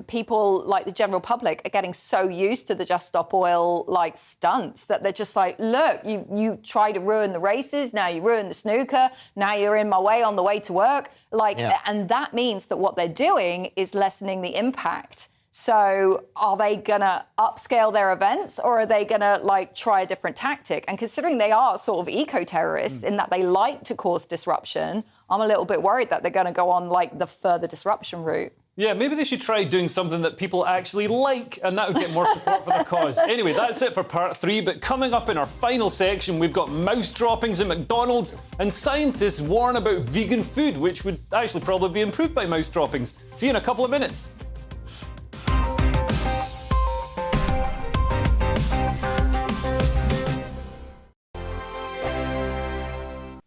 people like the general public are getting so used to the Just Stop Oil stunts that they're just like, look, you try to ruin the races, now you ruin the snooker, now you're in my way on the way to work. And that means that what they're doing is lessening the impact. So are they going to upscale their events, or are they going to try a different tactic? And considering they are sort of eco-terrorists in that they like to cause disruption, I'm a little bit worried that they're going to go on the further disruption route. Yeah, maybe they should try doing something that people actually like, and that would get more support for the cause. Anyway, that's it for part 3, but coming up in our final section, we've got mouse droppings at McDonald's, and scientists warn about vegan food, which would actually probably be improved by mouse droppings. See you in a couple of minutes.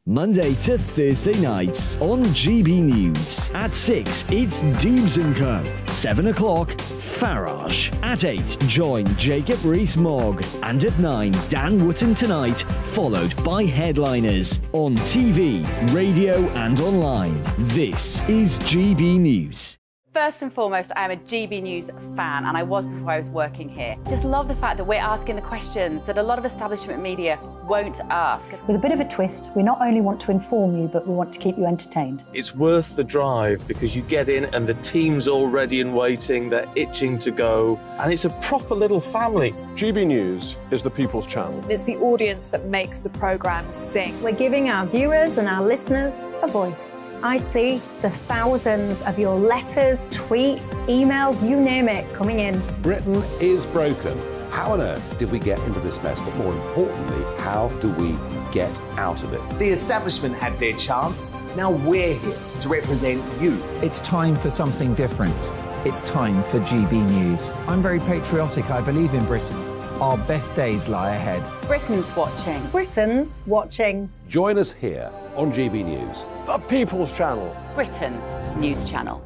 Monday to Thursday nights on GB News. At 6, it's Dubes & Co. 7 o'clock, Farage. At 8, join Jacob Rees-Mogg. And at 9, Dan Wootton Tonight, followed by Headliners. On TV, radio and online. This is GB News. First and foremost, I am a GB News fan, and I was before I was working here. Just love the fact that we're asking the questions that a lot of establishment media won't ask. With a bit of a twist, we not only want to inform you, but we want to keep you entertained. It's worth the drive because you get in and the team's all ready and waiting, they're itching to go, and it's a proper little family. GB News is the people's channel. It's the audience that makes the programme sing. We're giving our viewers and our listeners a voice. I see the thousands of your letters, tweets, emails, you name it, coming in. Britain is broken. How on earth did we get into this mess? But more importantly, how do we get out of it? The establishment had their chance. Now we're here to represent you. It's time for something different. It's time for GB News. I'm very patriotic. I believe in Britain. Our best days lie ahead. Britain's watching. Britain's watching. Join us here on GB News. The people's channel. Britain's news channel.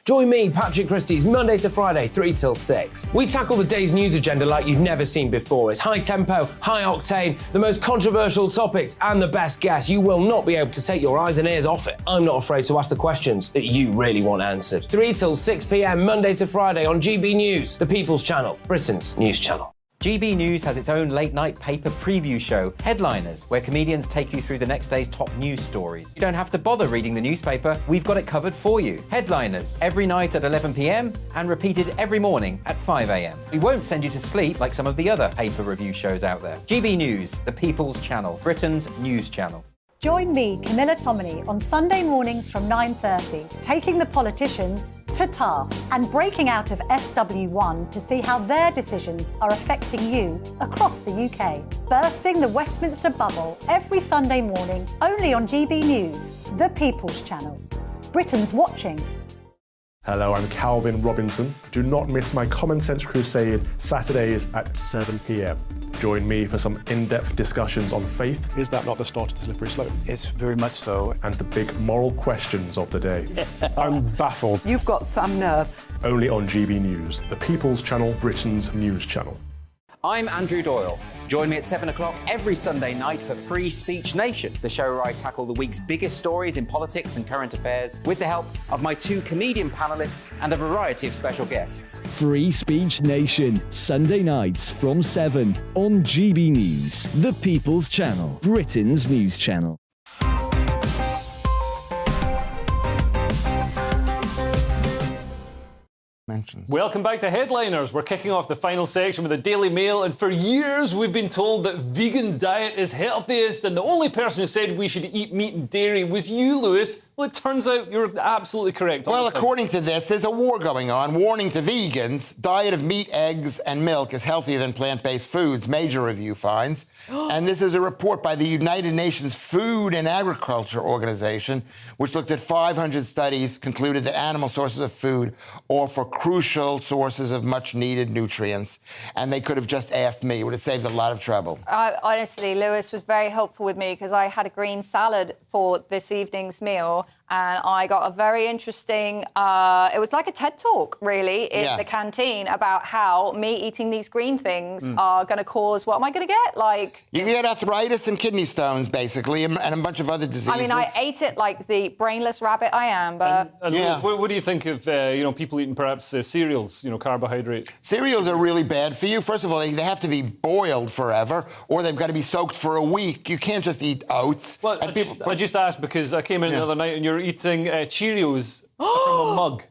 Join me, Patrick Christie's, Monday to Friday, 3 till 6. We tackle the day's news agenda like you've never seen before. It's high tempo, high octane, the most controversial topics, and the best guests. You will not be able to take your eyes and ears off it. I'm not afraid to ask the questions that you really want answered. 3 till 6 p.m, Monday to Friday on GB News, the People's Channel, Britain's news channel. GB News has its own late-night paper preview show, Headliners, where comedians take you through the next day's top news stories. You don't have to bother reading the newspaper, we've got it covered for you. Headliners, every night at 11 p.m, and repeated every morning at 5 a.m. We won't send you to sleep like some of the other paper review shows out there. GB News, the People's Channel, Britain's news channel. Join me, Camilla Tominey, on Sunday mornings from 9:30, taking the politicians to task and breaking out of SW1 to see how their decisions are affecting you across the UK. Bursting the Westminster bubble every Sunday morning, only on GB News, the People's Channel. Britain's watching. Hello, I'm Calvin Robinson. Do not miss my Common Sense Crusade Saturdays at 7 p.m. Join me for some in-depth discussions on faith. Is that not the start of the slippery slope? It's very much so. And the big moral questions of the day. I'm baffled. You've got some nerve. Only on GB News, the People's Channel, Britain's news channel. I'm Andrew Doyle. Join me at 7 o'clock every Sunday night for Free Speech Nation, the show where I tackle the week's biggest stories in politics and current affairs with the help of my 2 comedian panellists and a variety of special guests. Free Speech Nation, Sunday nights from 7 on GB News, the People's Channel, Britain's news channel. Welcome back to Headliners. We're kicking off the final section with the Daily Mail, and for years we've been told that vegan diet is healthiest, and the only person who said we should eat meat and dairy was you, Lewis. Well, it turns out you're absolutely correct. Well, according to this, there's a war going on. Warning to vegans, diet of meat, eggs, and milk is healthier than plant-based foods, major review finds. And this is a report by the United Nations Food and Agriculture Organization, which looked at 500 studies, concluded that animal sources of food offer crucial sources of much-needed nutrients. And they could have just asked me. It would have saved a lot of trouble. Honestly, Lewis was very helpful with me because I had a green salad for this evening's meal. And I got a very interesting, it was like a TED Talk, really, in the canteen about how me eating these green things are going to cause, what am I going to get? Like... You get arthritis and kidney stones, basically, and a bunch of other diseases. I mean, I ate it like the brainless rabbit I am, but... And Lewis, what do you think of, people eating perhaps cereals, carbohydrate? Cereals are really bad for you. First of all, they have to be boiled forever, or they've got to be soaked for a week. You can't just eat oats. Well, I just asked because I came in the other night and you're eating Cheerios from a mug.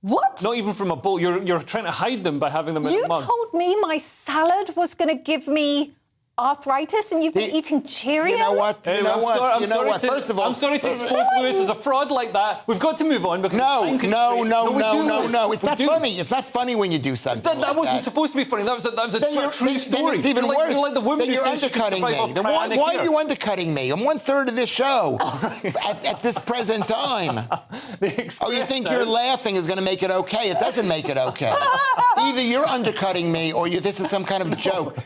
What? Not even from a bowl. You're trying to hide them by having them in a mug. You told me my salad was going to give me arthritis and you've been eating Cheerios? You know what? First of all, I'm sorry to expose Lewis as a fraud like that. We've got to move on because No. It's not funny. It's not funny when you do something. That wasn't supposed to be funny. That was a true story. It's even worse. You're like the woman who says she could undercutting survive me. off Why are you undercutting me? I'm 1/3 of this show at this present time. Oh, you think your laughing is going to make it okay? It doesn't make it okay. Either you're undercutting me or this is some kind of joke.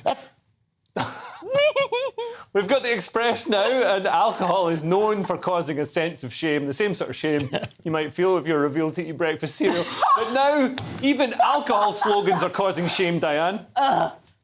We've got the Express now, and alcohol is known for causing a sense of shame, the same sort of shame you might feel if you're revealed to eat breakfast cereal. But now, even alcohol slogans are causing shame, Diane.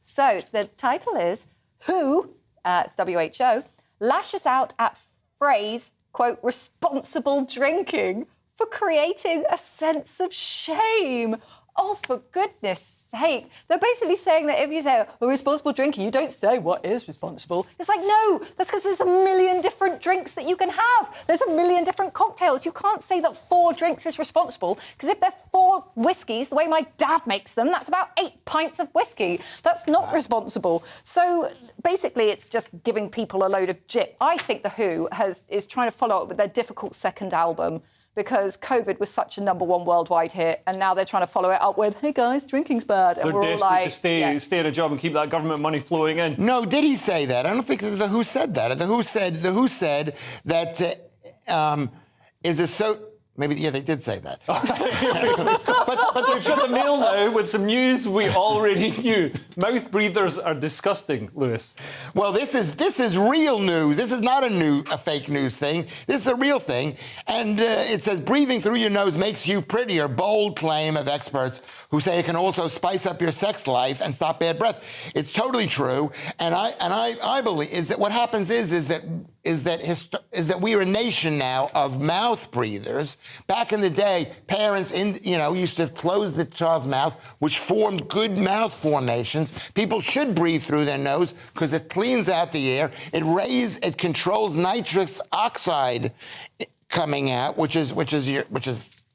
So the title is, WHO, it's WHO, lashes out at phrase, quote, responsible drinking for creating a sense of shame. Oh, for goodness sake. They're basically saying that if you say, responsible drinking, you don't say what is responsible. It's like, no, that's because there's a million different drinks that you can have. There's a million different cocktails. You can't say that 4 drinks is responsible, because if they're 4 whiskies, the way my dad makes them, that's about 8 pints of whiskey. That's not responsible. So basically, it's just giving people a load of jip. I think The Who is trying to follow up with their difficult second album, because COVID was such a #1 worldwide hit, and now they're trying to follow it up with, hey guys, drinking's bad. And they're we're desperate all like, to stay in a job and keep that government money flowing in. No, did he say that? I don't think The Who said that. The Who said that Maybe, yeah, they did say that. But we've got the mail now with some news we already knew. Mouth breathers are disgusting, Lewis. Well, this is real news. This is not a fake news thing. This is a real thing. And it says breathing through your nose makes you prettier. Bold claim of experts who say it can also spice up your sex life and stop bad breath. It's totally true. And I believe is that what happens is that we are a nation now of mouth breathers. Back in the day, parents used to close the child's mouth, which formed good mouth formations. People should breathe through their nose because it cleans out the air. It controls nitrous oxide coming out, which is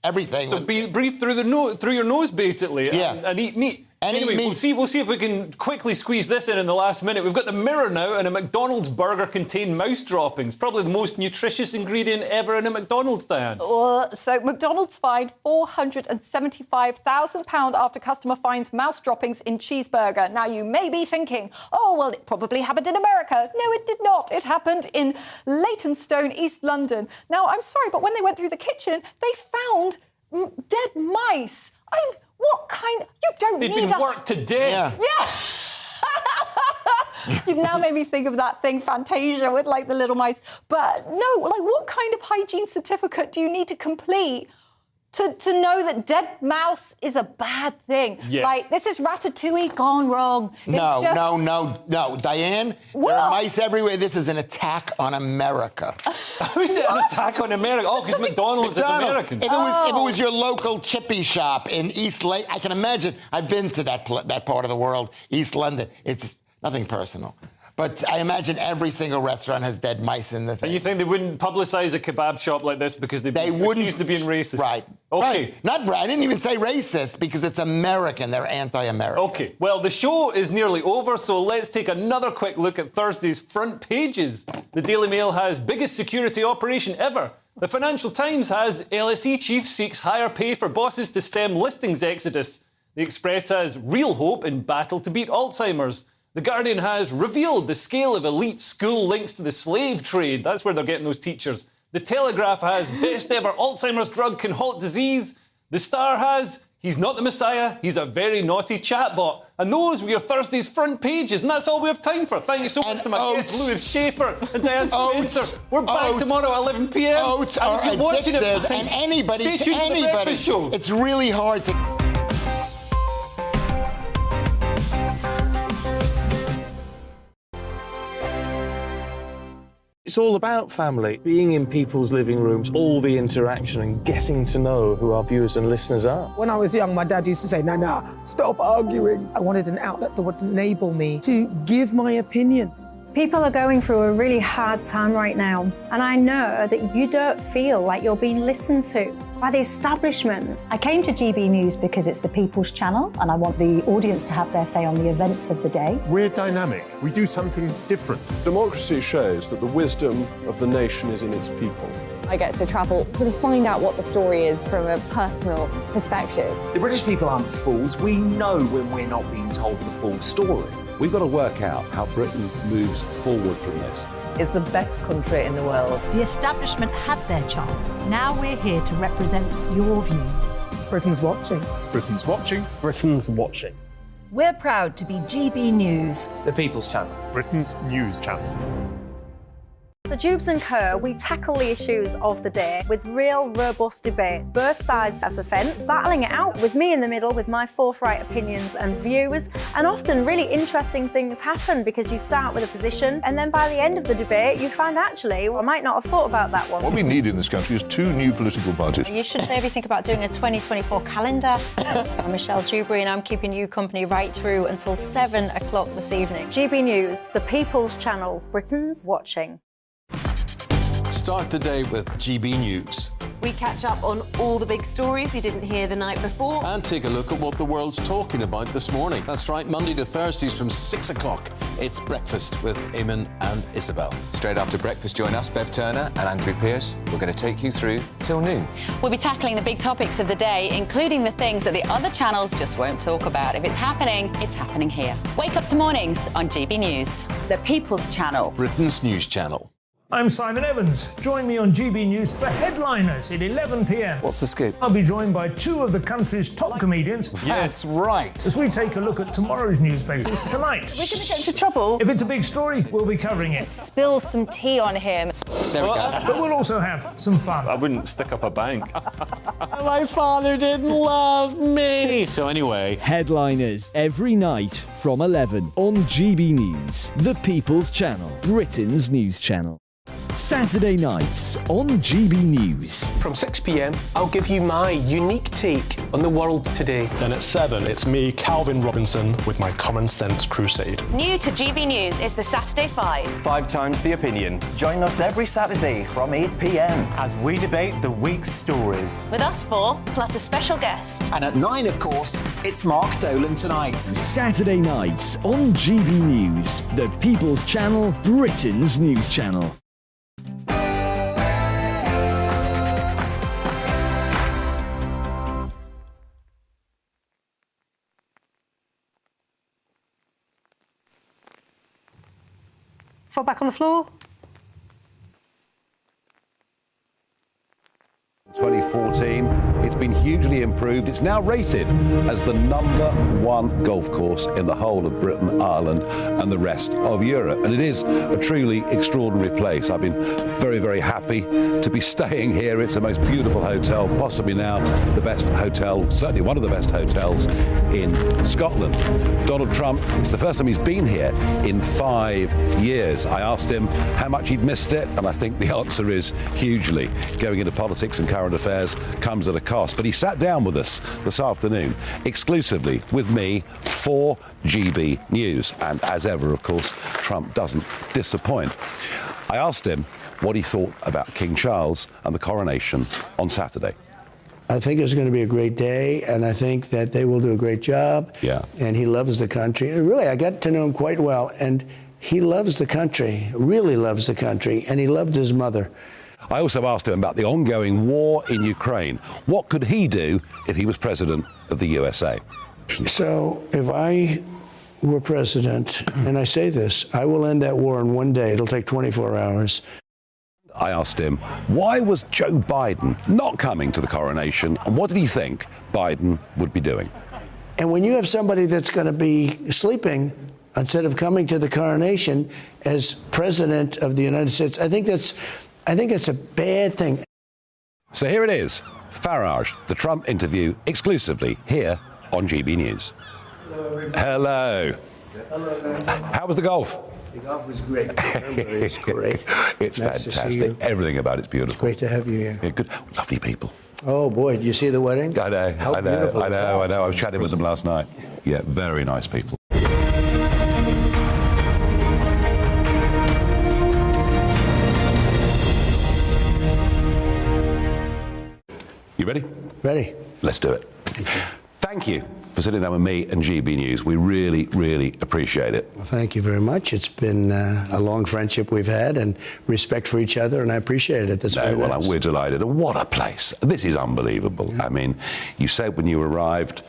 everything. So breathe through your nose, basically, yeah. and eat meat. Anyway, we'll see if we can quickly squeeze this in the last minute. We've got the Mirror now, and a McDonald's burger contained mouse droppings. Probably the most nutritious ingredient ever in a McDonald's, Diane. So McDonald's fined £475,000 after customer finds mouse droppings in cheeseburger. Now, you may be thinking, oh, well, it probably happened in America. No, it did not. It happened in Leytonstone, East London. Now, I'm sorry, but when they went through the kitchen, they found dead mice. What kind? You don't need They've been worked to death. Yeah. You've now made me think of that thing, Fantasia, with like the little mice. But no, like what kind of hygiene certificate do you need to complete to know that dead mouse is a bad thing? Yeah. Like, this is Ratatouille gone wrong. No, Diane, there are mice everywhere. This is an attack on America. How is it an attack on America? Oh, because McDonald's is American. If it was your local chippy shop in East Lake, I can imagine. I've been to that part of the world, East London. It's nothing personal. But I imagine every single restaurant has dead mice in the thing. And you think they wouldn't publicise a kebab shop like this because they wouldn't accused of being racist? Right. Okay. Right. I didn't even say racist because it's American. They're anti-American. Okay. Well, the show is nearly over, so let's take another quick look at Thursday's front pages. The Daily Mail has biggest security operation ever. The Financial Times has LSE chief seeks higher pay for bosses to stem listings exodus. The Express has real hope in battle to beat Alzheimer's. The Guardian has revealed the scale of elite school links to the slave trade. That's where they're getting those teachers. The Telegraph has best ever Alzheimer's drug can halt disease. The Star has he's not the Messiah, he's a very naughty chatbot. And those were your Thursday's front pages, and that's all we have time for. Thank you so much to my guests, Lewis Schaefer and Diane Spencer. We're back tomorrow at 11 p.m. Oats are addictive, and anybody, stay tuned to the Breakfast Show. It's really hard to... It's all about family, being in people's living rooms, all the interaction and getting to know who our viewers and listeners are. When I was young, my dad used to say, Nana, stop arguing. I wanted an outlet that would enable me to give my opinion. People are going through a really hard time right now, and I know that you don't feel like you're being listened to by the establishment. I came to GB News because it's the People's Channel, and I want the audience to have their say on the events of the day. We're dynamic. We do something different. Democracy shows that the wisdom of the nation is in its people. I get to travel to find out what the story is from a personal perspective. The British people aren't fools. We know when we're not being told the full story. We've got to work out how Britain moves forward from this. It's the best country in the world. The establishment had their chance. Now we're here to represent your views. Britain's watching. Britain's watching. Britain's watching. We're proud to be GB News. The People's Channel. Britain's news channel. So Jubes & Co, we tackle the issues of the day with real, robust debate, both sides of the fence, battling it out with me in the middle with my forthright opinions and views. And often really interesting things happen because you start with a position and then by the end of the debate you find actually, well, I might not have thought about that one. What we need in this country is 2 new political parties. You should maybe think about doing a 2024 calendar. I'm Michelle Dewberry and I'm keeping you company right through until 7 o'clock this evening. GB News, the People's Channel, Britain's watching. Start the day with GB News. We catch up on all the big stories you didn't hear the night before. And take a look at what the world's talking about this morning. That's right, Monday to Thursdays from 6 o'clock. It's Breakfast with Eamon and Isabel. Straight after breakfast, join us, Bev Turner and Andrew Pearce. We're going to take you through till noon. We'll be tackling the big topics of the day, including the things that the other channels just won't talk about. If it's happening here. Wake up to mornings on GB News, the People's Channel. Britain's news channel. I'm Simon Evans. Join me on GB News for Headliners at 11 p.m. What's the scoop? I'll be joined by two of the country's top comedians. That's right. As we take a look at tomorrow's newspapers tonight. We're going to get into trouble. If it's a big story, we'll be covering it. Spill some tea on him. There we go. But we'll also have some fun. I wouldn't stick up a bank. My father didn't love me. So anyway. Headliners every night from 11 on GB News, the People's Channel, Britain's news channel. Saturday nights on GB News. From 6 p.m, I'll give you my unique take on the world today. Then at 7, it's me, Calvin Robinson, with my Common Sense Crusade. New to GB News is the Saturday 5. 5 times the opinion. Join us every Saturday from 8 p.m. as we debate the week's stories. With us 4, plus a special guest. And at 9, of course, it's Mark Dolan Tonight. Saturday nights on GB News, the People's Channel, Britain's news channel. Fall back on the floor. 2014, it's been hugely improved. It's now rated as the #1 golf course in the whole of Britain, Ireland, and the rest of Europe. And it is a truly extraordinary place. I've been very, very happy to be staying here. It's the most beautiful hotel, possibly now the best hotel, certainly one of the best hotels in Scotland. Donald Trump, it's the first time he's been here in 5 years. I asked him how much he'd missed it, and I think the answer is hugely. Going into politics and current affairs comes at a cost. But he sat down with us this afternoon, exclusively with me for GB News. And as ever, of course, Trump doesn't disappoint. I asked him what he thought about King Charles and the coronation on Saturday. I think it's going to be a great day, and I think that they will do a great job. Yeah. And he loves the country. And really, I got to know him quite well, and he loves the country, really loves the country, and he loved his mother. I also asked him about the ongoing war in Ukraine. What could he do if he was president of the USA? So if I were president, and I say this, I will end that war in 1 day. It'll take 24 hours. I asked him, why was Joe Biden not coming to the coronation, and what did he think Biden would be doing? And when you have somebody that's going to be sleeping instead of coming to the coronation as president of the United States, I think it's a bad thing. So here it is, Farage, the Trump interview, exclusively here on GB News. Hello. Hello. How was the golf? The golf was great. It's great. It's nice fantastic. Everything about it's beautiful. It's great to have you here. Yeah, good, lovely people. Oh boy, did you see the wedding? I know. How I know. beautiful I know. I know. I was chatting with them last night. Yeah, very nice people. You ready? Ready. Let's do it. Thank you for sitting down with me and GB News. We really, really appreciate it. Well, thank you very much. It's been a long friendship we've had and respect for each other, and I appreciate it. That's very nice. We're delighted. And what a place. This is unbelievable. Yeah. I mean, you said when you arrived,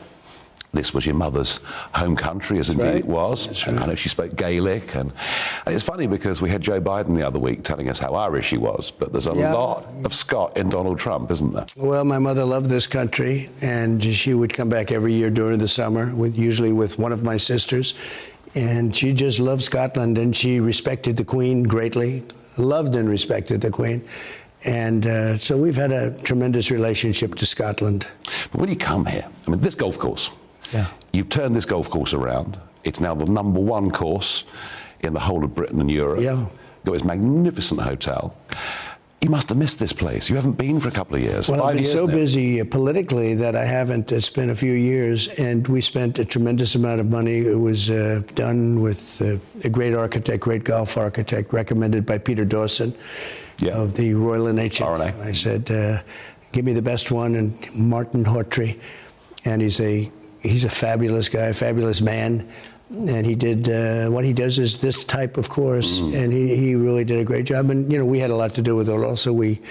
this was your mother's home country, as indeed it was. That's right. I know she spoke Gaelic. And it's funny because we had Joe Biden the other week telling us how Irish he was, but there's a lot of Scot in Donald Trump, isn't there? Well, my mother loved this country, and she would come back every year during the summer, usually with one of my sisters. And she just loved Scotland, and she respected the Queen greatly, loved and respected the Queen. And so we've had a tremendous relationship to Scotland. But when you come here, I mean, this golf course, yeah. You've turned this golf course around. It's now the #1 course in the whole of Britain and Europe. Yeah. You've got this magnificent hotel. You must have missed this place. You haven't been for a couple of years. Well, 5 I've been years so now. busy politically that I haven't. It's been a few years, and we spent a tremendous amount of money. It was done with a great architect, great golf architect, recommended by Peter Dawson of the Royal NH. I said, give me the best one, and Martin Hawtrey. And he's a fabulous guy, a fabulous man. And he did, what he does is this type of course, and he really did a great job. And, you know, we had a lot to do with it also. We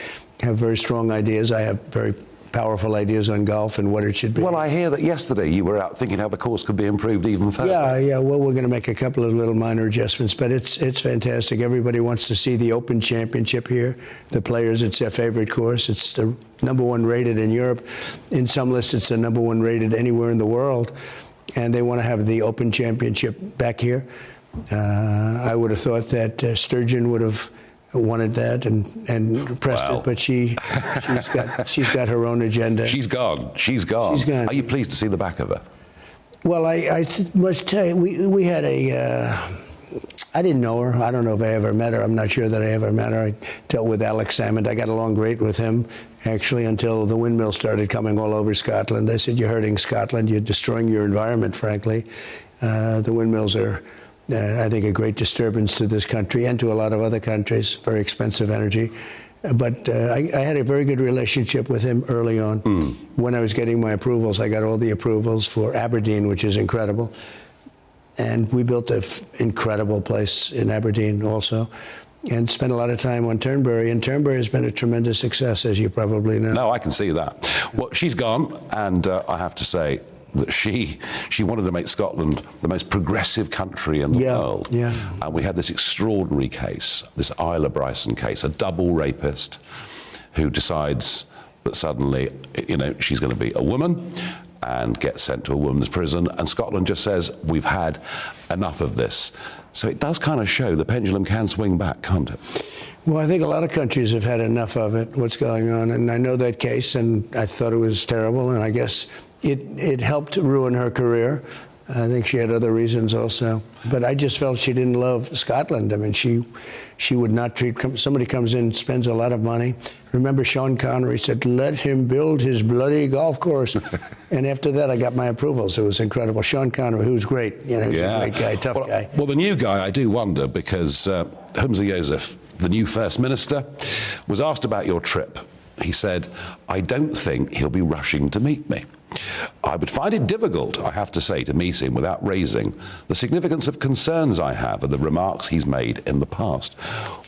have very strong ideas. I have very powerful ideas on golf and what it should be. Well, I hear that yesterday you were out thinking how the course could be improved even further. Yeah. Well, we're going to make a couple of little minor adjustments, but it's fantastic. Everybody wants to see the Open Championship here. The players, it's their favorite course. It's the #1 rated in Europe. In some lists, it's the #1 rated anywhere in the world. And they want to have the Open Championship back here. I would have thought that Sturgeon would have wanted that and pressed it, but she's got her own agenda. She's gone. She's gone. Are you pleased to see the back of her? Well, I must tell you, we had I didn't know her. I don't know if I ever met her. I'm not sure that I ever met her. I dealt with Alex Salmond. I got along great with him, actually, until the windmills started coming all over Scotland. I said, you're hurting Scotland. You're destroying your environment, frankly. The windmills are, I think, a great disturbance to this country and to a lot of other countries. Very expensive energy. But I had a very good relationship with him early on. When I was getting my approvals, I got all the approvals for Aberdeen, which is incredible. And we built an incredible place in Aberdeen also, and spent a lot of time on Turnberry. And Turnberry has been a tremendous success, as you probably know. No, I can see that. Well, she's gone, and I have to say that she wanted to make Scotland the most progressive country in the world. Yeah. And we had this extraordinary case, this Isla Bryson case, a double rapist who decides that suddenly, she's going to be a woman and get sent to a women's prison, and Scotland just says, we've had enough of this. So it does kind of show the pendulum can swing back, can't it? Well, I think a lot of countries have had enough of it, what's going on, and I know that case, and I thought it was terrible, and I guess it helped ruin her career. I think she had other reasons also. But I just felt she didn't love Scotland. I mean, she would not treat, somebody comes in, spends a lot of money. Remember Sean Connery said, let him build his bloody golf course. And after that, I got my approvals. It was incredible. Sean Connery, who was great. He's a great guy, tough guy. Well, the new guy, I do wonder, because Humza Yousaf, the new First Minister, was asked about your trip. He said, I don't think he'll be rushing to meet me. I would find it difficult, I have to say, to meet him without raising the significance of concerns I have at the remarks he's made in the past.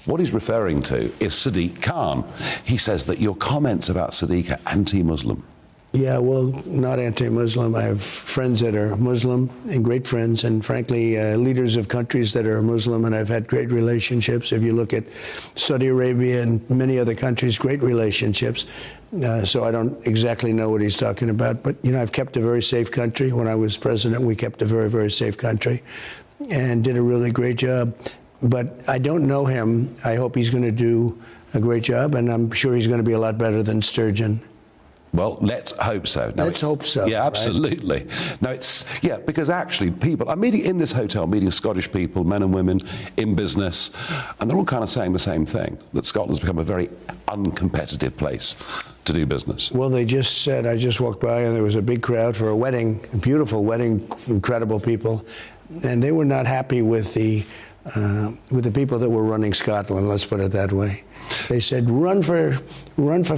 What he's referring to is Sadiq Khan. He says that your comments about Sadiq are anti-Muslim. Yeah, well, not anti-Muslim. I have friends that are Muslim, and great friends, and frankly, leaders of countries that are Muslim, and I've had great relationships. If you look at Saudi Arabia and many other countries, great relationships. So I don't exactly know what he's talking about, but, I've kept a very safe country. When I was president, we kept a very, very safe country and did a really great job. But I don't know him. I hope he's going to do a great job, and I'm sure he's going to be a lot better than Sturgeon. Well, let's hope so. Let's hope so. Yeah, absolutely. Right? No, because actually people, I'm meeting in this hotel, meeting Scottish people, men and women in business, and they're all kind of saying the same thing, that Scotland's become a very uncompetitive place to do business. Well, they just said, I just walked by and there was a big crowd for a wedding, a beautiful wedding, incredible people, and they were not happy with the people that were running Scotland, let's put it that way. They said, run for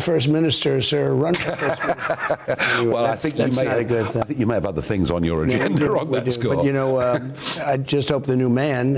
First Minister, sir, run for First Minister. Anyway, well, I think you may have other things on your agenda on that score. But, I just hope the new man